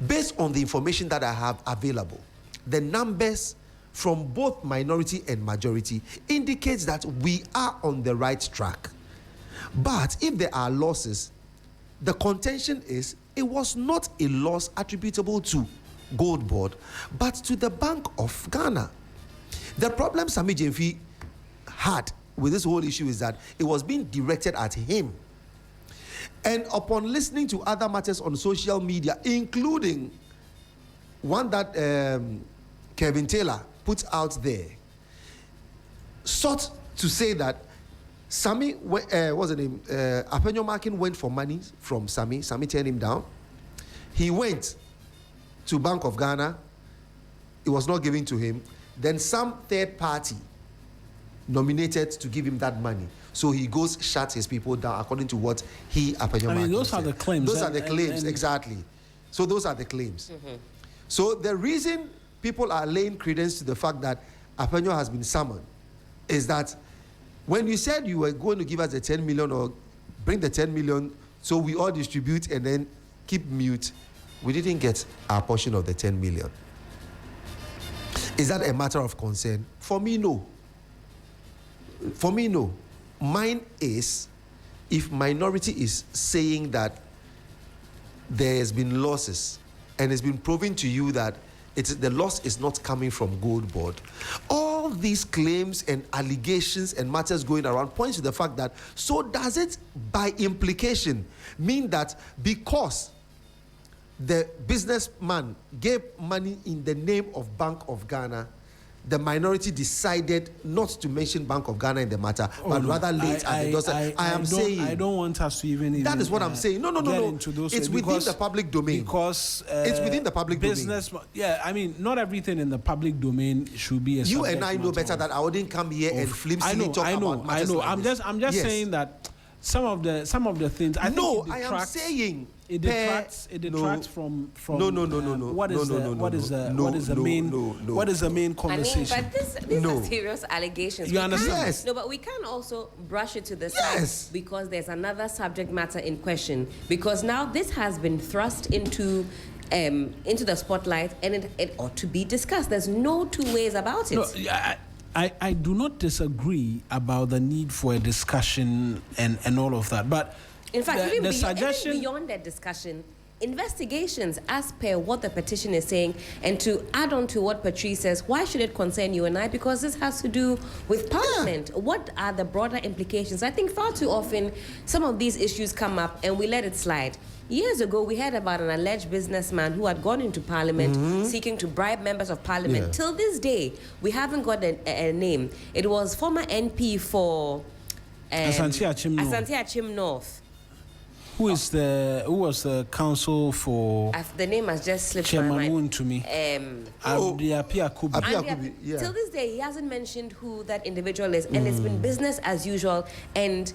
Speaker 2: Based on the information that I have available, the numbers from both minority and majority indicates that we are on the right track. But if there are losses, the contention is it was not a loss attributable to Gold Board, but to the Bank of Ghana. The problem Sami Jemfi had with this whole issue is that it was being directed at him. And upon listening to other matters on social media, including one that Kevin Taylor put out there, sought to say that Sami, what's the name? Apenyo Markin went for money from Sami. Sami turned him down. He went to Bank of Ghana. It was not given to him. Then some third party nominated to give him that money. So he goes, shuts his people down according to what he, Apenyo Marking,
Speaker 3: those are the claims.
Speaker 2: Those are the claims, exactly. So those are the claims. So the reason people are laying credence to the fact that Apenyo has been summoned is that when you said you were going to give us the 10 million or bring the 10 million so we all distribute and then keep mute, we didn't get our portion of the 10 million. Is that a matter of concern? For me, no. For me, no. Mine is, if minority is saying that there has been losses and it's been proven to you that the loss is not coming from Gold Board, all these claims and allegations and matters going around points to the fact that, so does it by implication mean that because the businessman gave money in the name of Bank of Ghana, the minority decided not to mention Bank of Ghana in the matter, but rather late at the doorstep.
Speaker 3: I don't want us to even
Speaker 2: that is what I'm saying. No. It's within the public domain.
Speaker 3: Because
Speaker 2: it's within the public
Speaker 3: domain. Yeah, I mean, not everything in the public domain should be a
Speaker 2: You and I know better that I wouldn't come here and flimsily talk about matters like this.
Speaker 3: I'm just saying that some of the things. I am saying it detracts from what is the main conversation.
Speaker 1: I mean, but these are serious allegations.
Speaker 3: You understand?
Speaker 2: Yes.
Speaker 1: No, but we can also brush it to the side because there's another subject matter in question. Because now this has been thrust into the spotlight, and it ought to be discussed. There's no two ways about it.
Speaker 3: No, I do not disagree about the need for a discussion and all of that, but
Speaker 1: in fact,
Speaker 3: the suggestion
Speaker 1: beyond that discussion, investigations as per what the petition is saying, and to add on to what Patrice says, why should it concern you and I? Because this has to do with Parliament. What are the broader implications? I think far too often some of these issues come up and we let it slide. Years ago, we heard about an alleged businessman who had gone into Parliament seeking to bribe members of Parliament. Yeah. Till this day, we haven't got a name. It was former NP for
Speaker 3: Asante
Speaker 1: Achim North.
Speaker 3: Who was the council for?
Speaker 1: The name has just slipped my mind.
Speaker 3: To me.
Speaker 1: Till this day, he hasn't mentioned who that individual is, and it's been business as usual. And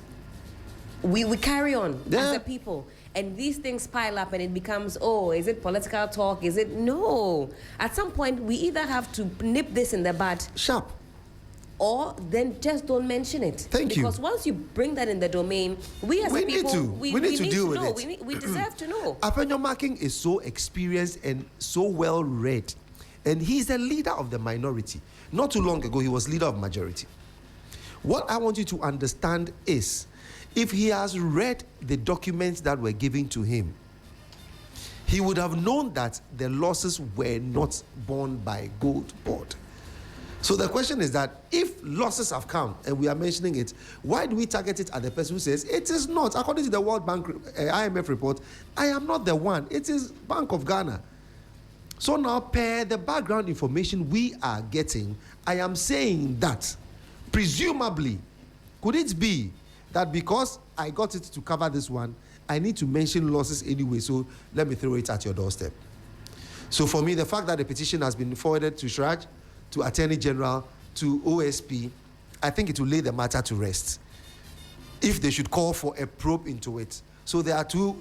Speaker 1: we carry on as a people. And these things pile up and it becomes, is it political talk? Is it? No. At some point, we either have to nip this in the bud.
Speaker 2: Sharp.
Speaker 1: Or then just don't mention it. Because once you bring that in the domain, we as a people, we need to deal with it. We deserve to know.
Speaker 2: Apenyo Marking is so experienced and so well read. And he's the leader of the minority. Not too long ago, he was leader of majority. What I want you to understand is, if he has read the documents that were given to him, he would have known that the losses were not borne by Gold Board. So the question is that if losses have come and we are mentioning it, why do we target it at the person who says it is not? According to the World Bank IMF report, I am not the one. It is Bank of Ghana. So now, per the background information we are getting, I am saying that presumably, could it be that because I got it to cover this one, I need to mention losses anyway, so let me throw it at your doorstep. So for me, the fact that the petition has been forwarded to Shraj, to Attorney General, to OSP, I think it will lay the matter to rest. If they should call for a probe into it. So there are two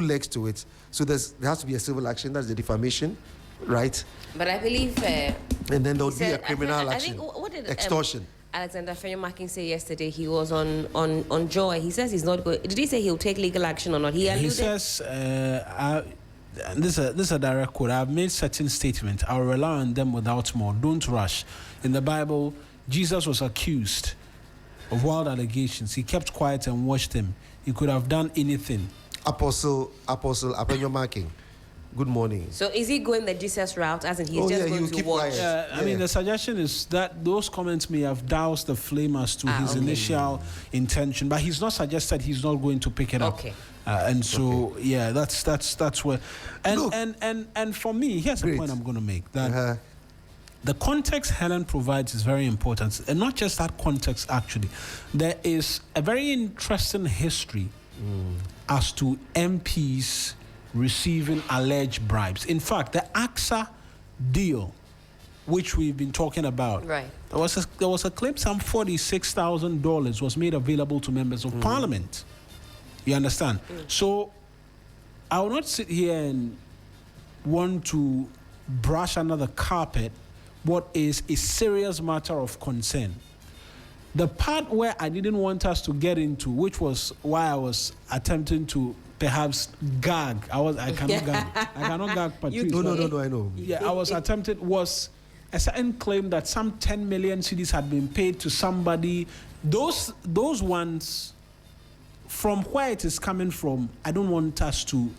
Speaker 2: legs to it. So there has to be a civil action, that's the defamation, right?
Speaker 1: But I believe...
Speaker 2: and then there would be a criminal action,
Speaker 1: I think, what did,
Speaker 2: extortion.
Speaker 1: Alexander Apenyo Marking say yesterday he was on Joy. He says he's not going... Did he say he'll take legal action or not? He
Speaker 3: says... This is a direct quote. I've made certain statements. I'll rely on them without more. Don't rush. In the Bible, Jesus was accused of wild allegations. He kept quiet and watched him. He could have done anything.
Speaker 2: Apostle Apenyo Marking, good morning.
Speaker 1: So is he going the Jesus route, as in he's just going to watch?
Speaker 3: I mean, the suggestion is that those comments may have doused the flame as to his initial intention, but he's not suggested he's not going to pick it up.
Speaker 1: Okay.
Speaker 3: And so, that's where... And for me, here's the point I'm going to make. That the context Helen provides is very important. And not just that context, actually. There is a very interesting history as to MPs receiving alleged bribes. In fact, the AXA deal which we've been talking about.
Speaker 1: Right.
Speaker 3: There was a claim some $46,000 was made available to members of parliament. You understand? So I will not sit here and want to brush under the carpet what is a serious matter of concern. The part where I didn't want us to get into, which was why I was attempting to perhaps gag. I cannot gag. I cannot gag Patrice.
Speaker 2: No, I know.
Speaker 3: Yeah, I was attempted was a certain claim that some 10 million cedis had been paid to somebody. Those ones, from where it is coming from, I don't want us to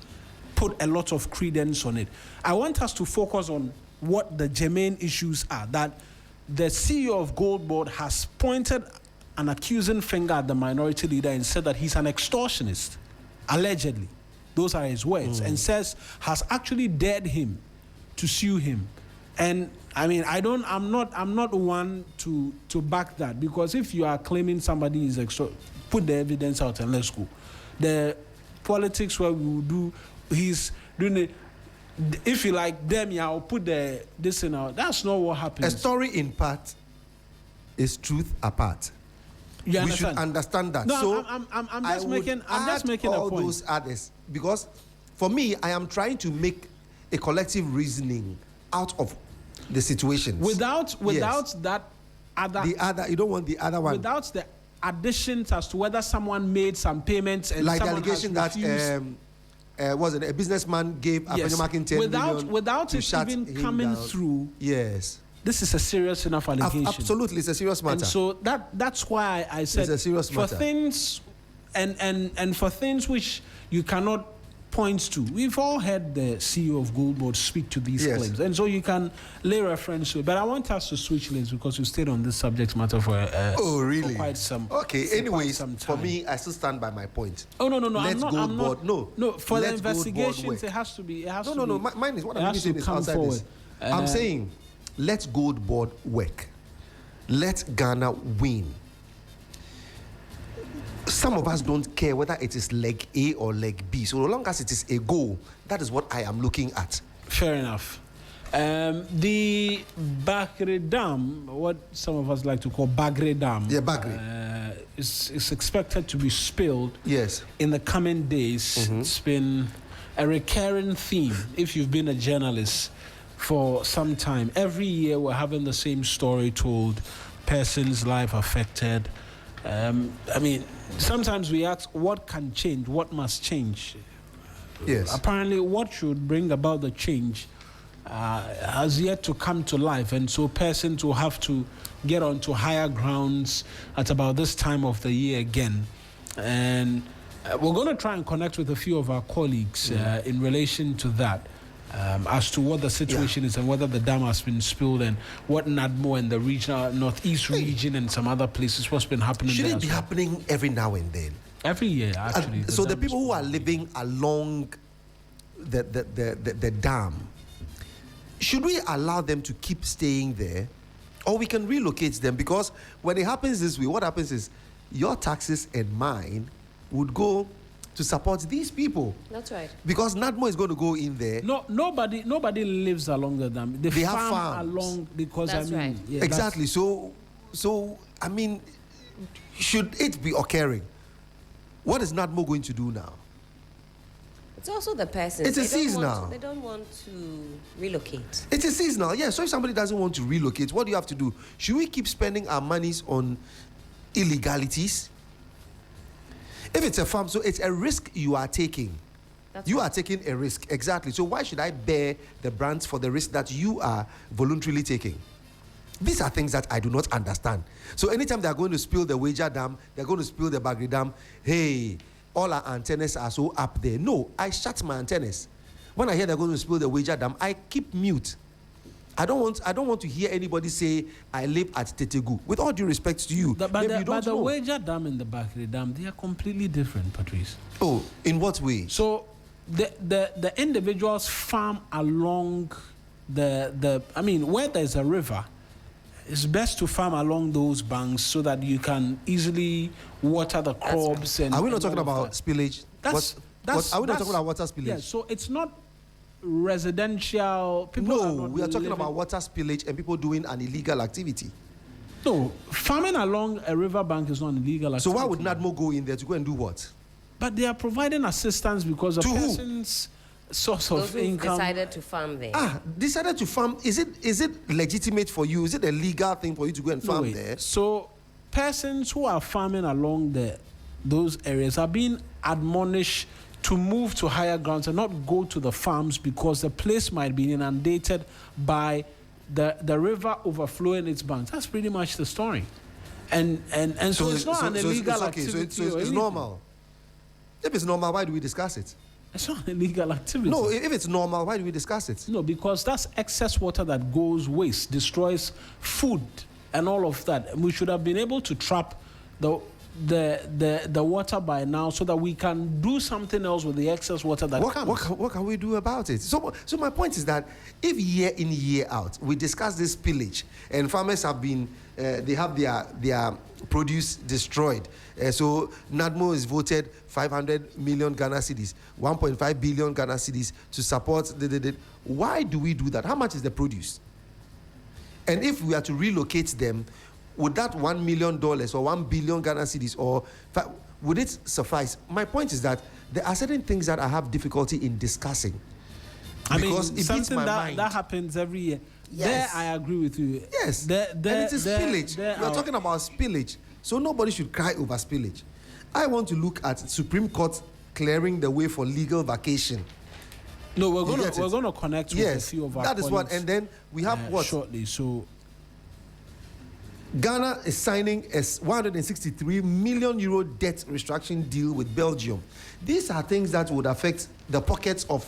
Speaker 3: put a lot of credence on it. I want us to focus on what the germane issues are, that the CEO of Gold Board has pointed an accusing finger at the minority leader and said that he's an extortionist, allegedly. Those are his words. And has actually dared him to sue him. And I mean, I'm not one to back that, because if you are claiming somebody is put the evidence out and let's go. The politics where we will do, he's doing it. If you like them, yeah, I'll put this in out. That's not what happens.
Speaker 2: A story in part is truth apart.
Speaker 3: You
Speaker 2: we should understand that.
Speaker 3: No,
Speaker 2: so
Speaker 3: I'm just making a point.
Speaker 2: Those others, because for me, I am trying to make a collective reasoning out of the situations.
Speaker 3: Without that other,
Speaker 2: the other, you don't want the other one.
Speaker 3: Without the additions as to whether someone made some payments and
Speaker 2: like the
Speaker 3: someone
Speaker 2: allegation
Speaker 3: has
Speaker 2: that was it a businessman gave Apenyomakin 10 million
Speaker 3: without it even coming through.
Speaker 2: Yes.
Speaker 3: This is a serious enough allegation.
Speaker 2: Absolutely, it's a serious matter.
Speaker 3: And so that's why I said
Speaker 2: it's a serious matter.
Speaker 3: For things and for things which you cannot point to. We've all heard the CEO of Gold Board speak to these claims, and so you can lay reference to it. But I want us to switch lanes because we stayed on this subject matter for
Speaker 2: really?
Speaker 3: For quite some.
Speaker 2: Okay. Anyways, for me, I still stand by my point.
Speaker 3: Oh no.
Speaker 2: Let's
Speaker 3: I'm
Speaker 2: Board.
Speaker 3: No. For the investigations, it has to be.
Speaker 2: No. Mine is what I'm saying is outside this. I'm saying, let Gold Board work. Let Ghana win. Some of us don't care whether it is leg A or leg B. So long as it is a goal, that is what I am looking at.
Speaker 3: Fair enough. The Bakre Dam, what some of us like to call Bagre Dam, is expected to be spilled in the coming days. It's been a recurring theme. If you've been a journalist for some time, every year we're having the same story told, person's life affected. I mean, sometimes we ask, what can change? What must change?
Speaker 2: Yes.
Speaker 3: Apparently, what should bring about the change has yet to come to life, and so persons will have to get onto higher grounds at about this time of the year again. And we're going to try and connect with a few of our colleagues in relation to that. As to what the situation is and whether the dam has been spilled and what NADMO and the regional northeast region and some other places, what's been happening
Speaker 2: Should
Speaker 3: there.
Speaker 2: It be happening every now and then?
Speaker 3: Every year, actually.
Speaker 2: So the people who are living along the dam, should we allow them to keep staying there, or we can relocate them? Because when it happens this way, what happens is your taxes and mine would go to support these people.
Speaker 1: That's right.
Speaker 2: Because NADMO is going to go in there.
Speaker 3: No, nobody lives along the dam. They
Speaker 2: have farms
Speaker 3: along because
Speaker 1: that's right.
Speaker 3: Yeah,
Speaker 2: exactly. So I mean, should it be occurring? What is NADMO going to do now?
Speaker 1: It's also the person.
Speaker 2: It's a seasonal.
Speaker 1: They don't want to relocate.
Speaker 2: It's a seasonal. Yeah. So if somebody doesn't want to relocate, what do you have to do? Should we keep spending our monies on illegalities? If it's a farm, so it's a risk you are taking. You are taking a risk, exactly. So why should I bear the brunt for the risk that you are voluntarily taking? These are things that I do not understand. So anytime they are going to spill the Wager Dam, they're going to spill the Bagri Dam, hey, all our antennas are so up there. No, I shut my antennas. When I hear they're going to spill the Wager Dam, I keep mute. I don't want to hear anybody say I live at Tetegu. With all due respect to you,
Speaker 3: but the Wager Dam and the Bakri Dam, they are completely different, Patrice.
Speaker 2: Oh, in what way?
Speaker 3: So the individuals farm along where there's a river, it's best to farm along those banks so that you can easily water the crops.
Speaker 2: Are we not talking about spillage? Are we not talking about water spillage?
Speaker 3: Yeah, so it's not residential people.
Speaker 2: No, we are talking about water spillage and people doing an illegal activity.
Speaker 3: No, farming along a riverbank is not an illegal activity.
Speaker 2: So why would NADMO go in there to go and do what?
Speaker 3: But they are providing assistance because the person's source of income
Speaker 1: decided to farm there.
Speaker 2: Decided to farm. Is it legitimate for you? Is it a legal thing for you to go and farm there?
Speaker 3: So persons who are farming along those areas are being admonished to move to higher grounds and not go to the farms because the place might be inundated by the river overflowing its banks. That's pretty much the story. And so it's not an illegal activity.
Speaker 2: So it's normal. If it's normal, why do we discuss it?
Speaker 3: It's not an illegal activity.
Speaker 2: No, if it's normal, why do we discuss it?
Speaker 3: No, because that's excess water that goes waste, destroys food and all of that. And we should have been able to trap the water by now so that we can do something else with the excess water that comes.
Speaker 2: What can we do about it? So my point is that if year in, year out, we discuss this spillage and farmers have been, they have their produce destroyed. So NADMO is voted 500 million Ghana cedis, 1.5 billion Ghana cedis to support Why do we do that? How much is the produce? And if we are to relocate them, would that $1 million or 1 billion Ghana cedis would it suffice? My point is that there are certain things that I have difficulty in discussing. Because it beats my mind.
Speaker 3: That happens every year.
Speaker 2: Yes.
Speaker 3: There, I agree with you.
Speaker 2: Yes. And it is spillage. We are talking about spillage. So nobody should cry over spillage. I want to look at Supreme Court clearing the way for legal vacation.
Speaker 3: No, we're going to connect with a few of our
Speaker 2: colleagues. That is what. And then we have what?
Speaker 3: Shortly. So
Speaker 2: Ghana is signing a 163 million euro debt restructuring deal with Belgium. These are things that would affect the pockets of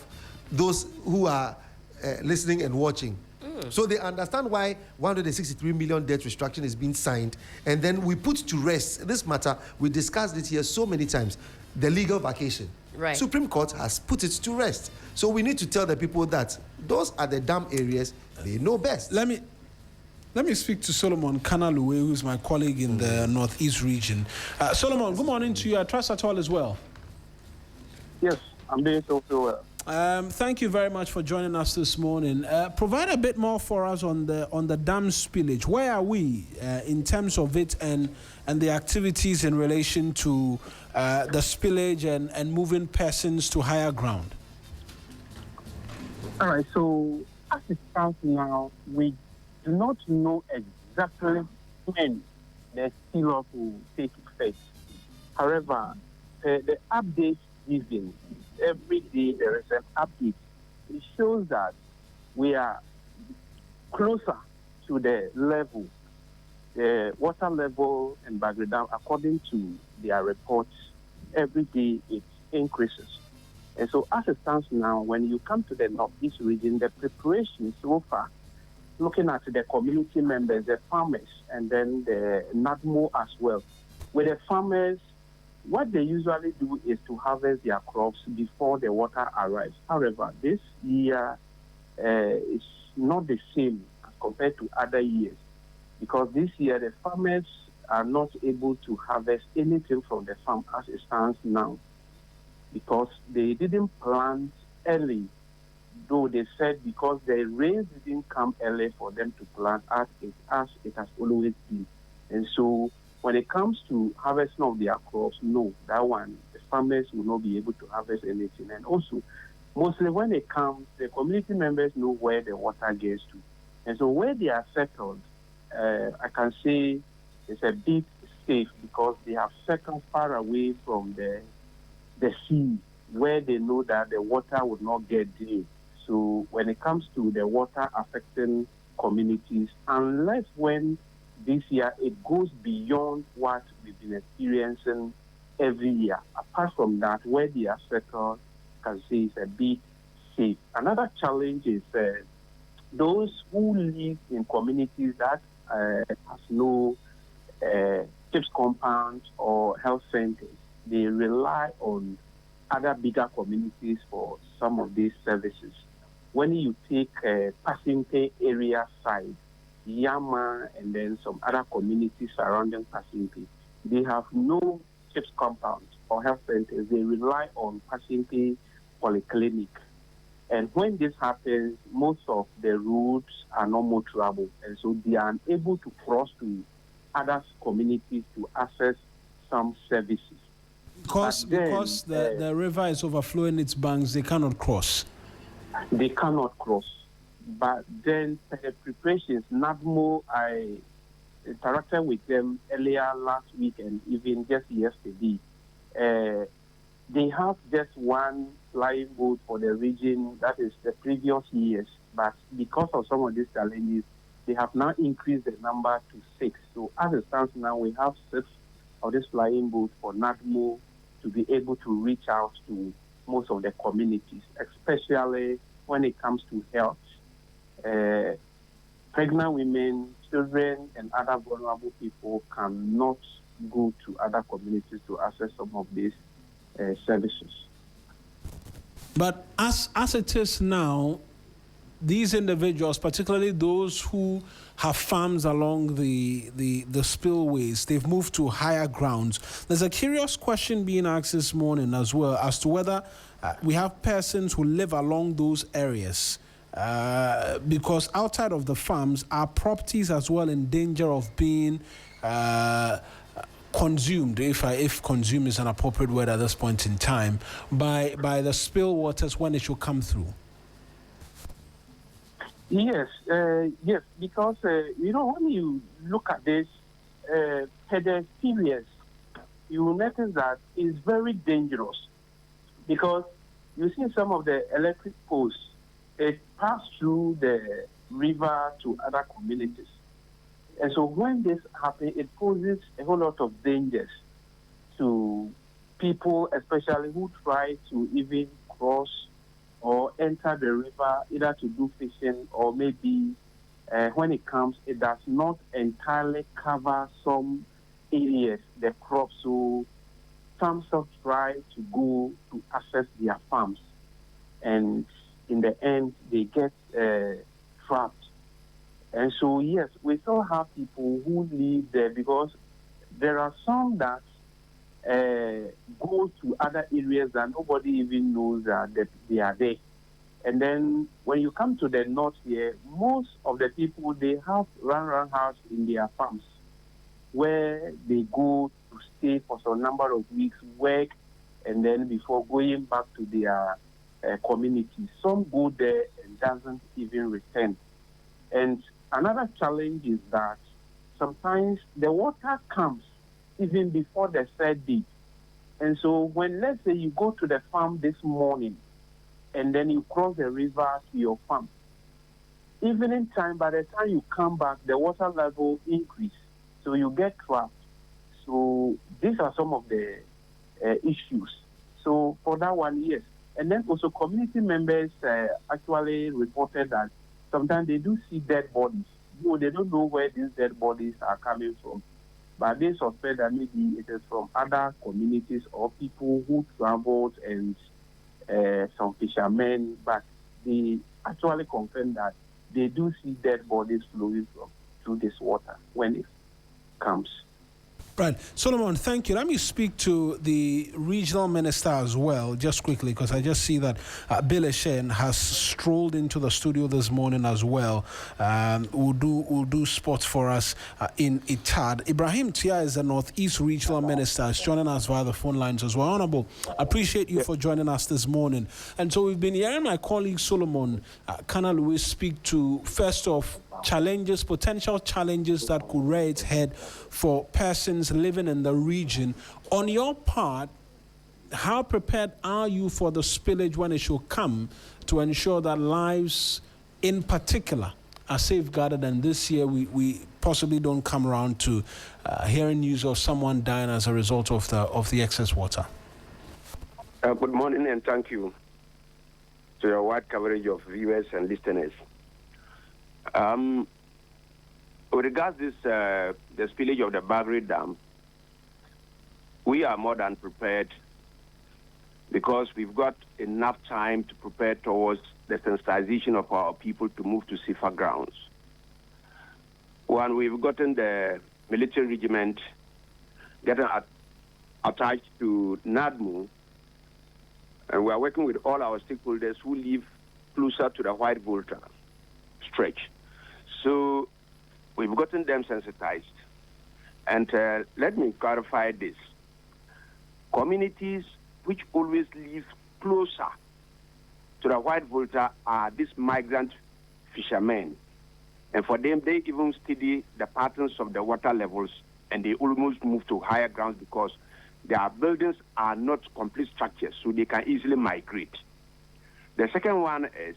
Speaker 2: those who are listening and watching. So they understand why 163 million debt restructuring is being signed. And then we put to rest this matter. We discussed it here so many times. The legal vacation.
Speaker 1: Right.
Speaker 2: Supreme Court has put it to rest. So we need to tell the people that those are the dam areas. They know best.
Speaker 3: Let me speak to Solomon Kanaluwe, who's my colleague in the Northeast region. Solomon, good morning to you. I trust at all as well.
Speaker 4: Yes, I'm doing so well.
Speaker 3: Thank you very much for joining us this morning. Provide a bit more for us on the dam spillage. Where are we in terms of it and the activities in relation to the spillage and moving persons to higher ground?
Speaker 4: All right, so as it stands now, we do not know exactly when the spill-off will take effect. However, the updates given, every day there is an update. It shows that we are closer to the level, the water level in Bagre Dam, according to their reports. Every day it increases. And so as it stands now, when you come to the Northeast region, the preparation so far, looking at the community members, the farmers, and then the NADMO as well. With the farmers, what they usually do is to harvest their crops before the water arrives. However, this year is not the same as compared to other years, because this year the farmers are not able to harvest anything from the farm as it stands now, because they didn't plant early, though they said because the rains didn't come early for them to plant as it has always been. And so when it comes to harvesting of their crops, no, that one, the farmers will not be able to harvest anything. And also, mostly when it comes, the community members know where the water gets to. And so where they are settled, I can say it's a bit safe because they have settled far away from the sea, where they know that the water would not get there. So when it comes to the water affecting communities, unless when this year it goes beyond what we've been experiencing every year. Apart from that, where they are settled, I can say it's a bit safe. Another challenge is those who live in communities that has no CHIPS compounds or health centers. They rely on other bigger communities for some of these services. When you take Pasinte area side, Yama, and then some other communities surrounding Pasinte, they have no CHIPS compounds or health centers. They rely on Pasinte Polyclinic. And when this happens, most of the routes are not motorable, and so they are unable to cross to other communities to access some services.
Speaker 3: Because the river is overflowing its banks, they cannot cross.
Speaker 4: They cannot cross. But then the preparations, NADMO, I interacted with them earlier last week and even just yesterday. They have just one flying boat for the region, that is the previous years. But because of some of these challenges, they have now increased the number to 6. So as it stands now, we have 6 of these flying boats for NADMO to be able to reach out to most of the communities, especially when it comes to health. Pregnant women, children, and other vulnerable people cannot go to other communities to access some of these services.
Speaker 3: But as it is now, these individuals, particularly those who have farms along the spillways, they've moved to higher grounds. There's a curious question being asked this morning as well as to whether we have persons who live along those areas. Because outside of the farms, are properties as well in danger of being consumed, if consume is an appropriate word at this point in time, by the spill waters when it should come through?
Speaker 4: Yes, because, when you look at this pedestrians, you will notice that it's very dangerous because you see some of the electric posts, it pass through the river to other communities. And so when this happens, it poses a whole lot of dangers to people, especially who try to even cross or enter the river, either to do fishing or maybe when it comes, it does not entirely cover some areas, the crops. So some sort try to go to access their farms. And in the end, they get trapped. And so, yes, we still have people who live there because there are some that go to other areas that nobody even knows that they are there. And then when you come to the north here, most of the people, they have run house in their farms where they go to stay for some number of weeks, work, and then before going back to their community. Some go there and doesn't even return. And another challenge is that sometimes the water comes even before the third day. And so when, let's say, you go to the farm this morning and then you cross the river to your farm, evening time, by the time you come back, the water level increase. So you get trapped. So these are some of the issues. So for that one, yes. And then also community members actually reported that sometimes they do see dead bodies. They don't know where these dead bodies are coming from. But they suspect that maybe it is from other communities or people who traveled and some fishermen. But they actually confirm that they do see dead bodies flowing through this water when it comes.
Speaker 3: Right. Solomon, thank you. Let me speak to the regional minister as well, just quickly, because I just see that Bill Eshen has strolled into the studio this morning as well. Will do sports for us in Itad. Ibrahim Tia is the Northeast Regional Minister. Is joining us via the phone lines as well. Honorable, appreciate you for joining us this morning. And so we've been hearing my colleague Solomon Kana Lewis speak to, first off, potential challenges that could rear its head for persons living in the region. On your part, how prepared are you for the spillage when it should come to ensure that lives in particular are safeguarded, and this year we possibly don't come around to hearing news of someone dying as a result of the excess water?
Speaker 5: Good morning and thank you to your wide coverage of viewers and listeners. With regards to the spillage of the Bagri Dam, we are more than prepared because we've got enough time to prepare towards the sensitization of our people to move to safer grounds. One, we've gotten the military regiment getting attached to NADMO, and we are working with all our stakeholders who live closer to the White Volta stretch. So we've gotten them sensitized. And let me clarify this. Communities which always live closer to the White Volta are these migrant fishermen. And for them, they even study the patterns of the water levels, and they almost move to higher grounds because their buildings are not complete structures, so they can easily migrate. The second one is,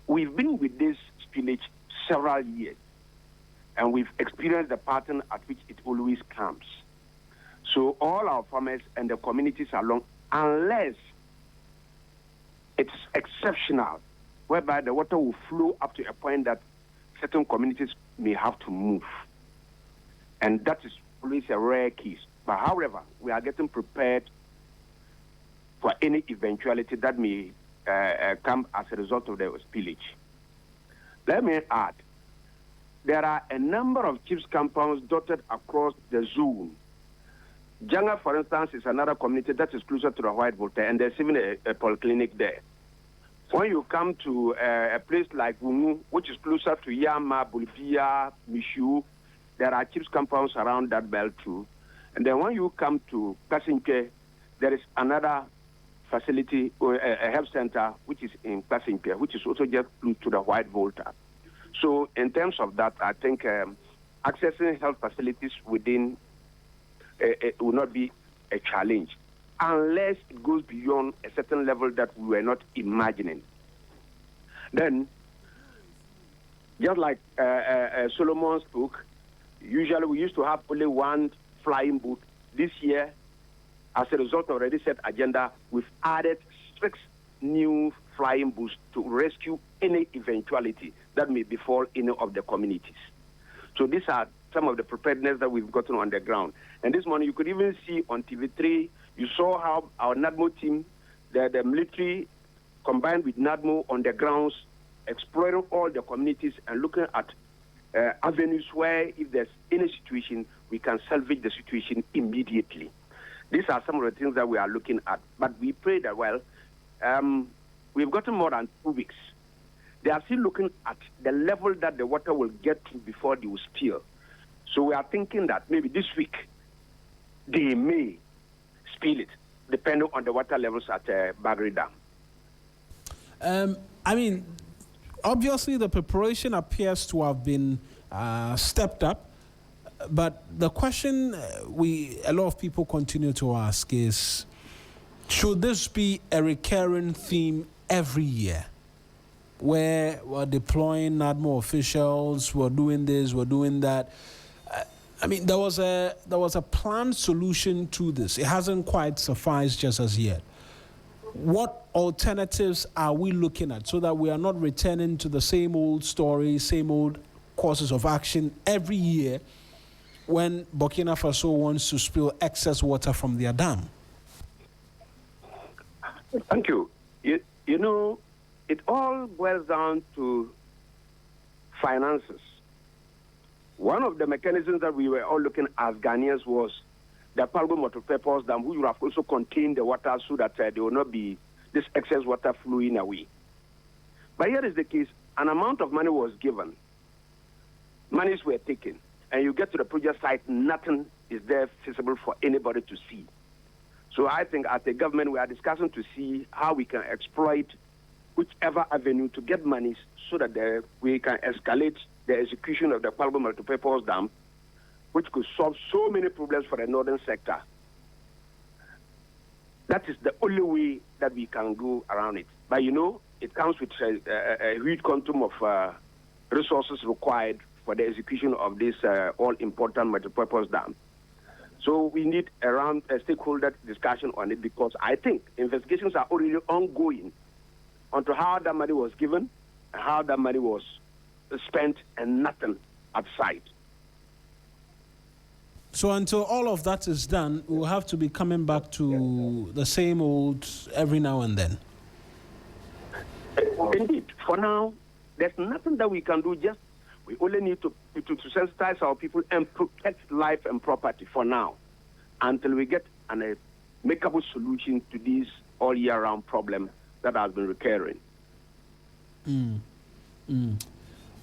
Speaker 5: we've been with this spillage several years, and we've experienced the pattern at which it always comes. So all our farmers and the communities along, unless it's exceptional, whereby the water will flow up to a point that certain communities may have to move. And that is always a rare case. But however, we are getting prepared for any eventuality that may come as a result of the spillage. Let me add, there are a number of chips compounds dotted across the zone. Janga, for instance, is another community that is closer to the White Volta, and there's even a polyclinic there. When you come to a place like Wungu, which is closer to Yama, Bulbia, Mishu, there are chips compounds around that belt too. And then when you come to Kasinke, there is another facility, or a health center, which is in Kasinke, which is also just close to the White Volta. So in terms of that, I think accessing health facilities within it will not be a challenge, unless it goes beyond a certain level that we were not imagining. Then, just like Solomon spoke, usually we used to have only one flying boat. This year, as a result of already set agenda, we've added 6 new flying boats to rescue any eventuality that may befall any of the communities. So these are some of the preparedness that we've gotten on the ground. And this morning, you could even see on TV3, you saw how our NADMO team, the military, combined with NADMO on the grounds, exploring all the communities and looking at avenues where, if there's any situation, we can salvage the situation immediately. These are some of the things that we are looking at. But we pray that, well, we've gotten more than 2 weeks. They are still looking at the level that the water will get to before they will spill. So we are thinking that maybe this week they may spill it, depending on the water levels at Bagri Dam.
Speaker 3: I mean, obviously the preparation appears to have been stepped up, but the question a lot of people continue to ask is, should this be a recurring theme every year, where we're deploying NADMO officials, we're doing this, we're doing that? I mean, there was a planned solution to this. It hasn't quite sufficed just as yet. What alternatives are we looking at so that we are not returning to the same old story, same old courses of action every year when Burkina Faso wants to spill excess water from their dam?
Speaker 5: Thank you. You know, it all boils down to finances. One of the mechanisms that we were all looking at as Ghanaians was the Palgo multipurpose dam, which would have also contained the water so that there will not be this excess water flowing away. But here is the case. An amount of money was given. Monies were taken. And you get to the project site, nothing is there feasible for anybody to see. So I think as a government, we are discussing to see how we can exploit whichever avenue to get monies so that we can escalate the execution of the Palgo multipurpose dam, which could solve so many problems for the northern sector. That is the only way that we can go around it. But you know, it comes with a huge quantum of resources required for the execution of this all-important multipurpose dam. So we need a stakeholder discussion on it, because I think investigations are already ongoing onto how that money was given and how that money was spent, and nothing outside.
Speaker 3: So until all of that is done, we'll have to be coming back to the same old every now and then.
Speaker 5: Indeed, for now, there's nothing that we can do. Just we only need to sensitize our people and protect life and property for now, until we get a makeable solution to this all year round problem that has been recurring.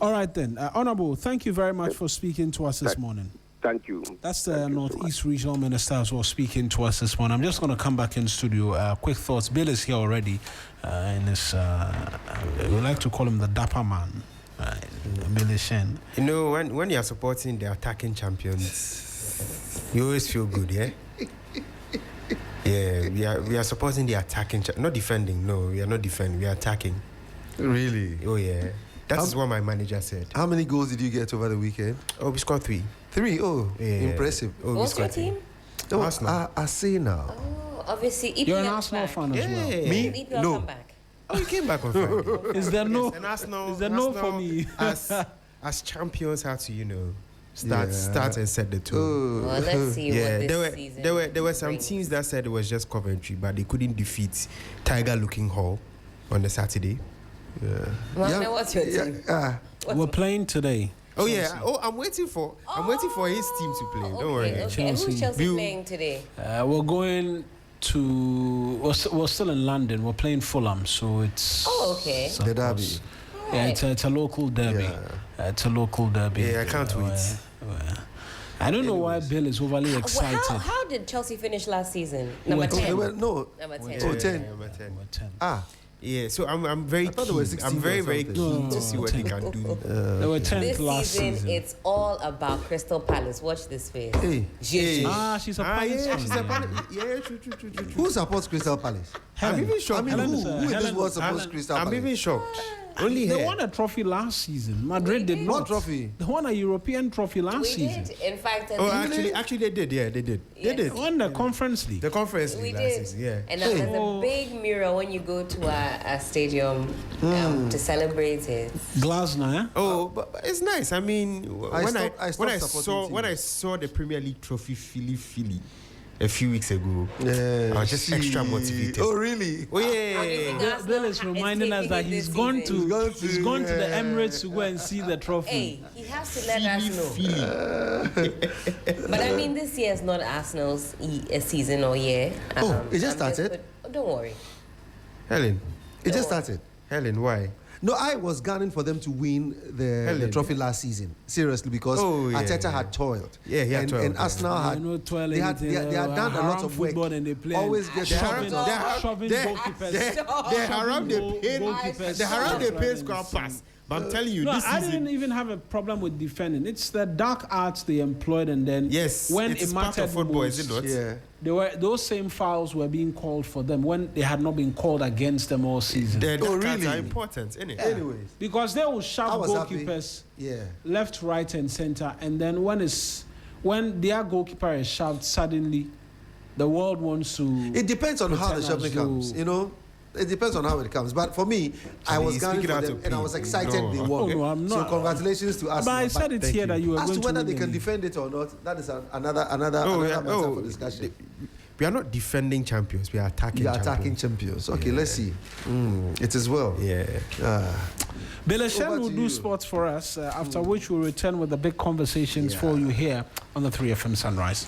Speaker 3: All right then, Honourable, thank you very much for speaking to us this morning.
Speaker 5: Thank you.
Speaker 3: That's the Northeast Regional Minister as well speaking to us this morning. I'm just going to come back in studio. Quick thoughts. Bill is here already. And we like to call him the Dapper Man. Billy Shen.
Speaker 6: You know, when you are supporting the attacking champions, you always feel good, yeah? Yeah, we are supporting the attacking, not defending. No, we are not defending. We are attacking.
Speaker 2: Really?
Speaker 6: Oh yeah, that's what my manager said.
Speaker 2: How many goals did you get over the weekend?
Speaker 6: Oh, we scored 3.
Speaker 2: 3? Oh, yeah. Impressive.
Speaker 6: Oh,
Speaker 1: What's your team?
Speaker 2: Oh,
Speaker 6: Arsenal.
Speaker 2: Arsenal.
Speaker 1: Oh, obviously, EPL.
Speaker 3: You're an Arsenal fan as well.
Speaker 2: Me?
Speaker 1: EPL
Speaker 2: No.
Speaker 1: come back.
Speaker 6: Oh, you came back on Friday.
Speaker 3: Is there no?
Speaker 6: Yes, and Arsenal,
Speaker 3: Is there no for me?
Speaker 6: as champions had to, start and set the tone.
Speaker 2: Oh.
Speaker 1: Well, let's see what this season
Speaker 6: there were some
Speaker 1: brings.
Speaker 6: teams that said it was just Coventry, but they couldn't defeat Tiger Looking Hall on the Saturday.
Speaker 1: Mohammed, what's your team?
Speaker 3: We're playing today.
Speaker 6: Oh yeah. Oh, I'm waiting for his team to play. Don't worry.
Speaker 1: Okay. And who's Chelsea playing today?
Speaker 3: We're going to. We're still in London. We're playing Fulham, so it's.
Speaker 1: Oh, okay.
Speaker 2: The derby.
Speaker 3: Yeah, it's a local derby.
Speaker 2: Yeah.
Speaker 3: It's a local derby.
Speaker 6: Yeah, I can't wait.
Speaker 3: I don't know why Bill is overly excited.
Speaker 1: How did Chelsea finish last season? Number 10.
Speaker 2: No.
Speaker 1: Number 10.
Speaker 2: Oh, 10.
Speaker 6: Number 10.
Speaker 3: Number 10.
Speaker 6: Yeah, so I'm very
Speaker 2: thought they
Speaker 6: keen.
Speaker 2: were 16
Speaker 6: I'm very,
Speaker 2: or
Speaker 6: very
Speaker 2: something.
Speaker 6: keen to see what they can do.
Speaker 3: They were 10th
Speaker 1: This
Speaker 3: last
Speaker 1: season, it's all about Crystal Palace. Watch this face.
Speaker 2: Hey.
Speaker 1: Gigi.
Speaker 3: She's a Palace
Speaker 6: yeah,
Speaker 3: fan.
Speaker 6: she's a Palace. Yeah, true.
Speaker 2: Who supports Crystal Palace?
Speaker 6: I'm even shocked.
Speaker 2: I mean,
Speaker 3: Helen
Speaker 2: who
Speaker 3: is,
Speaker 2: in this
Speaker 3: Helen-
Speaker 2: world supports Crystal
Speaker 6: I'm
Speaker 2: Palace?
Speaker 6: even shocked. Only
Speaker 3: They
Speaker 6: her.
Speaker 3: won a trophy last season. Madrid did not.
Speaker 2: What trophy?
Speaker 3: They won a European trophy last
Speaker 1: We
Speaker 3: season.
Speaker 1: did. In fact,
Speaker 6: Oh, actually, they did. Yeah, they did.
Speaker 1: Yes.
Speaker 6: They did.
Speaker 3: They won the Conference League.
Speaker 6: The conference
Speaker 1: we
Speaker 6: league last
Speaker 1: did.
Speaker 6: season. Yeah.
Speaker 1: And there's a big mirror when you go to a stadium to celebrate it.
Speaker 3: Glasgow, eh?
Speaker 6: Oh, but it's nice. I mean, when I
Speaker 2: stopped
Speaker 6: saw the Premier League trophy Philly a few weeks ago,
Speaker 2: Yeah,
Speaker 6: I was just extra motivated.
Speaker 2: Oh, really?
Speaker 6: Oh
Speaker 1: How do you think
Speaker 6: yeah.
Speaker 1: Arsenal
Speaker 3: Bill is reminding us
Speaker 1: taking
Speaker 3: that
Speaker 1: it
Speaker 3: he's
Speaker 1: this
Speaker 3: gone
Speaker 1: season?
Speaker 3: to the Emirates to go and see the trophy.
Speaker 1: Hey, he has to let us know. But I mean, this year is not Arsenal's season or year.
Speaker 2: It just started?
Speaker 1: Don't worry.
Speaker 6: Helen,
Speaker 2: It just started.
Speaker 6: Helen, why?
Speaker 2: No, I was gunning for them to win the trophy last season. Seriously, because Arteta had toiled.
Speaker 6: Yeah, he had toiled.
Speaker 2: And Arsenal had. They had done a lot of work.
Speaker 3: And they play
Speaker 2: Always get
Speaker 3: shoving
Speaker 6: They
Speaker 3: goalkeepers.
Speaker 6: haram the pain.
Speaker 3: goalkeepers.
Speaker 6: They haram the pain score pass. But I'm telling you,
Speaker 3: No,
Speaker 6: this
Speaker 3: I
Speaker 6: season.
Speaker 3: didn't even have a problem with defending. It's the dark arts they employed, and then when
Speaker 6: it's
Speaker 3: it
Speaker 6: part
Speaker 3: mattered
Speaker 6: of football,
Speaker 3: most,
Speaker 6: is it not?
Speaker 2: Yeah.
Speaker 3: those same fouls were being called for them when they had not been called against them all season.
Speaker 6: The dark arts
Speaker 2: really?
Speaker 6: are important, isn't it?
Speaker 2: Anyways.
Speaker 3: Because they will shove
Speaker 2: I was
Speaker 3: goalkeepers
Speaker 2: Yeah.
Speaker 3: left, right, and center, and then when their goalkeeper is shoved, suddenly the world wants to.
Speaker 2: It depends on how the
Speaker 3: pretend
Speaker 2: shoving
Speaker 3: as though-
Speaker 2: comes, you know. It depends on how it comes. But for me, I was gunning for them, and I was excited they won.
Speaker 3: Oh, no, I'm not.
Speaker 2: So congratulations to us.
Speaker 3: But I said it here that you were
Speaker 2: As
Speaker 3: going
Speaker 2: to whether
Speaker 3: win
Speaker 2: they
Speaker 3: the
Speaker 2: can
Speaker 3: league.
Speaker 2: defend it or not, that is another matter for discussion.
Speaker 6: We are not defending champions. We are attacking.
Speaker 2: You are
Speaker 6: champions.
Speaker 2: attacking champions. Okay, let's see. It is well.
Speaker 6: Yeah.
Speaker 3: Billy Shen
Speaker 2: Over
Speaker 3: will
Speaker 2: to
Speaker 3: do
Speaker 2: you.
Speaker 3: sports for us, after which we'll return with the big conversations for you here on the 3FM Sunrise.